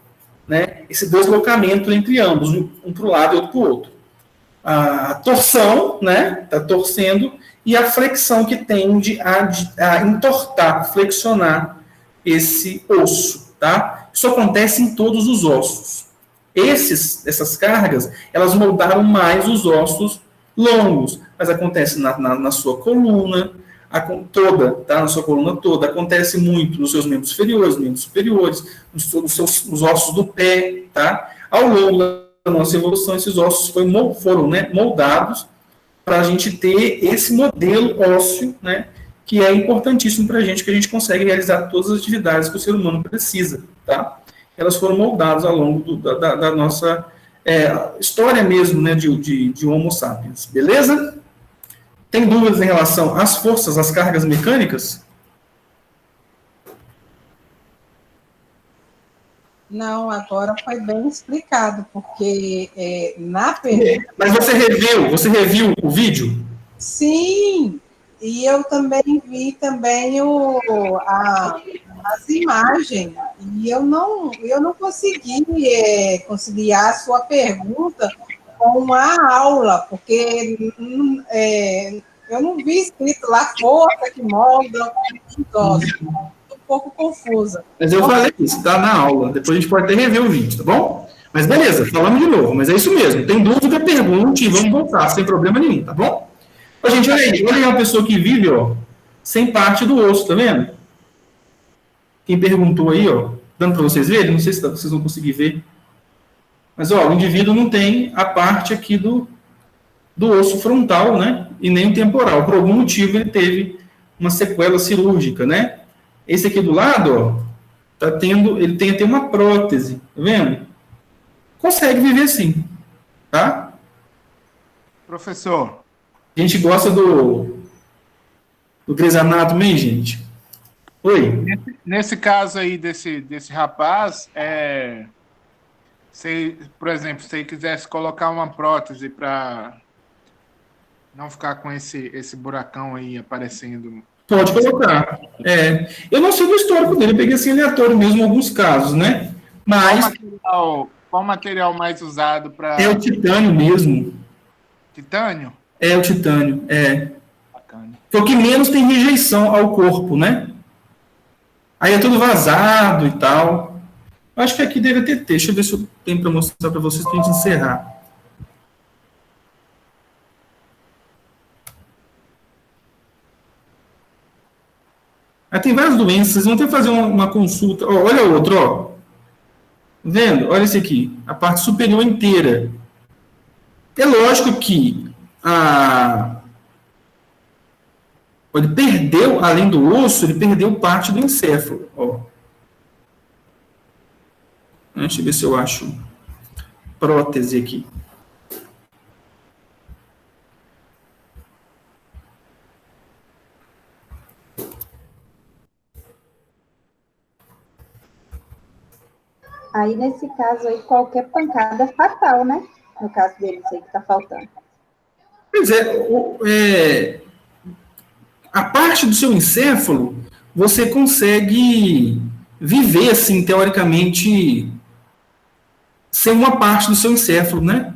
né? Esse deslocamento entre ambos, um para o lado e outro para o outro. A torção, né? Está torcendo, e a flexão que tende a entortar, flexionar esse osso, tá? Isso acontece em todos os ossos. Essas cargas, elas moldaram mais os ossos longos, mas acontece na sua coluna toda, tá? Na sua coluna toda. Acontece muito nos seus membros inferiores, membros superiores, nos ossos do pé, tá? Ao longo da nossa evolução, esses ossos foram moldados para a gente ter esse modelo ósseo, né? Que é importantíssimo para a gente, que a gente consegue realizar todas as atividades que o ser humano precisa, tá? Elas foram moldadas ao longo da nossa história mesmo, né, de Homo sapiens, beleza? Tem dúvidas em relação às forças, às cargas mecânicas? Não, agora foi bem explicado, porque na pergunta... Mas você reviu o vídeo? Sim, e eu também vi também as imagens, e eu não consegui conciliar a sua pergunta com a aula, porque eu não vi escrito lá força que molda os ossos. Um pouco confusa. Mas eu falei isso, tá na aula. Depois a gente pode até rever o vídeo, tá bom? Mas beleza, falamos de novo. Mas é isso mesmo. Tem dúvida, pergunte e vamos voltar, sem problema nenhum, tá bom? Ó, gente, olha aí uma pessoa que vive, ó, sem parte do osso, tá vendo? Quem perguntou aí, ó, dando para vocês verem, não sei se vocês vão conseguir ver. Mas, ó, o indivíduo não tem a parte aqui do osso frontal, né? E nem o temporal. Por algum motivo ele teve uma sequela cirúrgica, né? Esse aqui do lado, ó, ele tem até uma prótese, tá vendo? Consegue viver assim, tá? Professor. A gente gosta do Grey's Anatomy, hein, gente? Oi? Nesse caso aí desse rapaz, por exemplo, se ele quisesse colocar uma prótese para não ficar com esse buracão aí aparecendo... Pode colocar. Eu não sei do histórico dele, eu peguei assim aleatório mesmo em alguns casos, né? Mas... Qual material mais usado para... É o titânio mesmo. Titânio? É o titânio, Bacana. Foi o que menos tem rejeição ao corpo, né? Aí é tudo vazado e tal. Acho que aqui deve ter. Deixa eu ver se eu tenho para mostrar para vocês para a gente encerrar. Aí tem várias doenças, vocês vão ter que fazer uma consulta. Ó, olha o outro, ó. Vendo? Olha esse aqui, a parte superior inteira. É lógico que ele perdeu, além do osso, ele perdeu parte do encéfalo. Ó. Deixa eu ver se eu acho prótese aqui. Aí, nesse caso aí, qualquer pancada é fatal, né? No caso dele, isso aí que está faltando. Pois a parte do seu encéfalo, você consegue viver, assim, teoricamente, sem uma parte do seu encéfalo, né?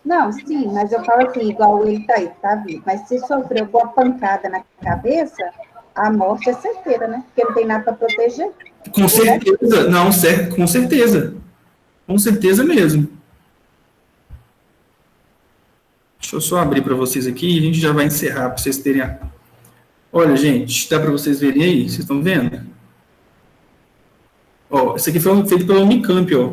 Não, sim, mas eu falo assim, igual ele tá aí, tá vivo. Mas se sofreu alguma pancada na cabeça, a morte é certeira, né? Porque não tem nada para proteger. Com certeza, não, certo, com certeza. Com certeza mesmo. Deixa eu só abrir para vocês aqui e a gente já vai encerrar para vocês terem a... Olha, gente, dá para vocês verem aí? Vocês estão vendo? Ó, esse aqui foi feito pela Unicamp, ó,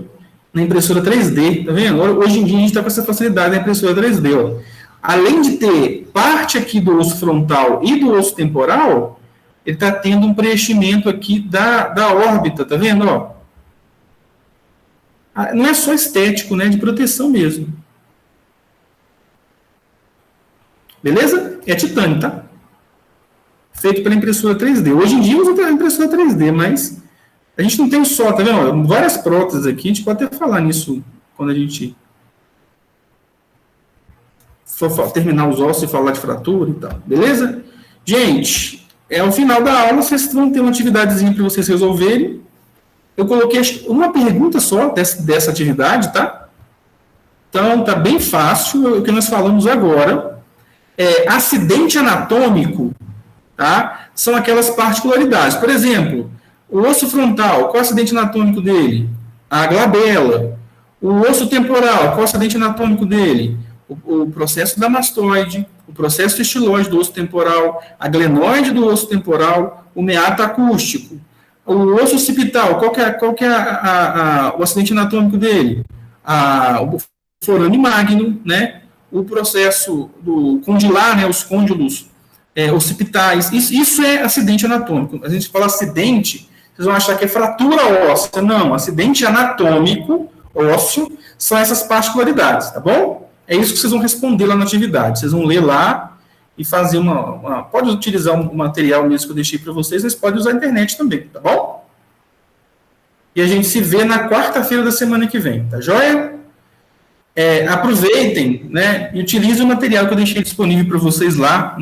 na impressora 3D, tá vendo? Hoje em dia a gente está com essa facilidade na impressora 3D, ó. Além de ter parte aqui do osso frontal e do osso temporal, ele está tendo um preenchimento aqui da órbita, tá vendo, ó? Não é só estético, né? De proteção mesmo. Beleza? É titânio, tá? Feito pela impressora 3D. Hoje em dia usa a impressora 3D, mas a gente não tem só, tá vendo? Várias próteses aqui, a gente pode até falar nisso quando a gente for terminar os ossos e falar de fratura e tal. Beleza? Gente, ao final da aula vocês vão ter uma atividadezinha para vocês resolverem. Eu coloquei uma pergunta só dessa atividade, tá? Então, tá bem fácil o que nós falamos agora. Acidente anatômico, tá? São aquelas particularidades. Por exemplo, o osso frontal, qual é o acidente anatômico dele? A glabela. O osso temporal, qual é o acidente anatômico dele? O processo damastóide, o processo estiloide do osso temporal, a glenoide do osso temporal, o meato acústico. O osso occipital, qual que é o acidente anatômico dele? O forame magno, né? O processo do condilar, né? Os côndilos occipitais. Isso é acidente anatômico. A gente fala acidente, vocês vão achar que é fratura óssea. Não, acidente anatômico ósseo são essas particularidades, tá bom? É isso que vocês vão responder lá na atividade. Vocês vão ler lá e fazer pode utilizar um material mesmo que eu deixei para vocês, mas pode usar a internet também, tá bom? E a gente se vê na quarta-feira da semana que vem, tá joia? Aproveitem, né, e utilizem o material que eu deixei disponível para vocês lá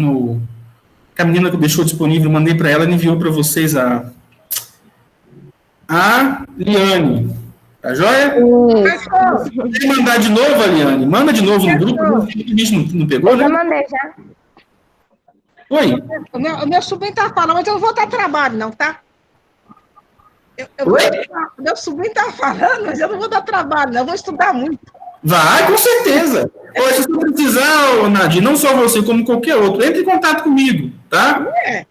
que a menina que deixou disponível, eu mandei para ela e enviou para vocês a Liane. Tá joia? Pode mandar de novo, Aliane? Manda de novo no grupo. A gente não pegou, né? Eu mandei já. Oi? O meu sobrinho tá falando, mas eu não vou dar trabalho, não, tá? Meu sobrinho tá falando, mas eu não vou dar trabalho, não. Eu vou estudar muito. Vai, com certeza. Olha, se você precisar, Nadir, não só você, como qualquer outro, entre em contato comigo, tá?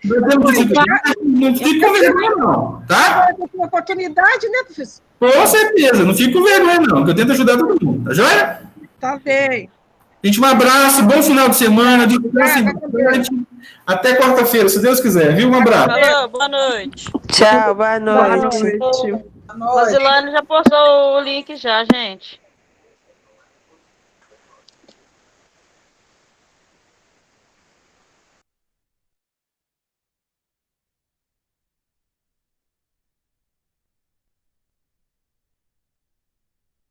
Não fique com vergonha, não, tá? Uma oportunidade, né, professor? Com certeza, não fique com vergonha, não, que eu tento ajudar todo mundo, tá joia? Tá bem. Gente, um abraço, bom final de semana, descanse bastante. Até quarta-feira, se Deus quiser, viu? Um abraço. Falou, boa noite. Tchau, boa noite. Rosilane já postou o link já, gente.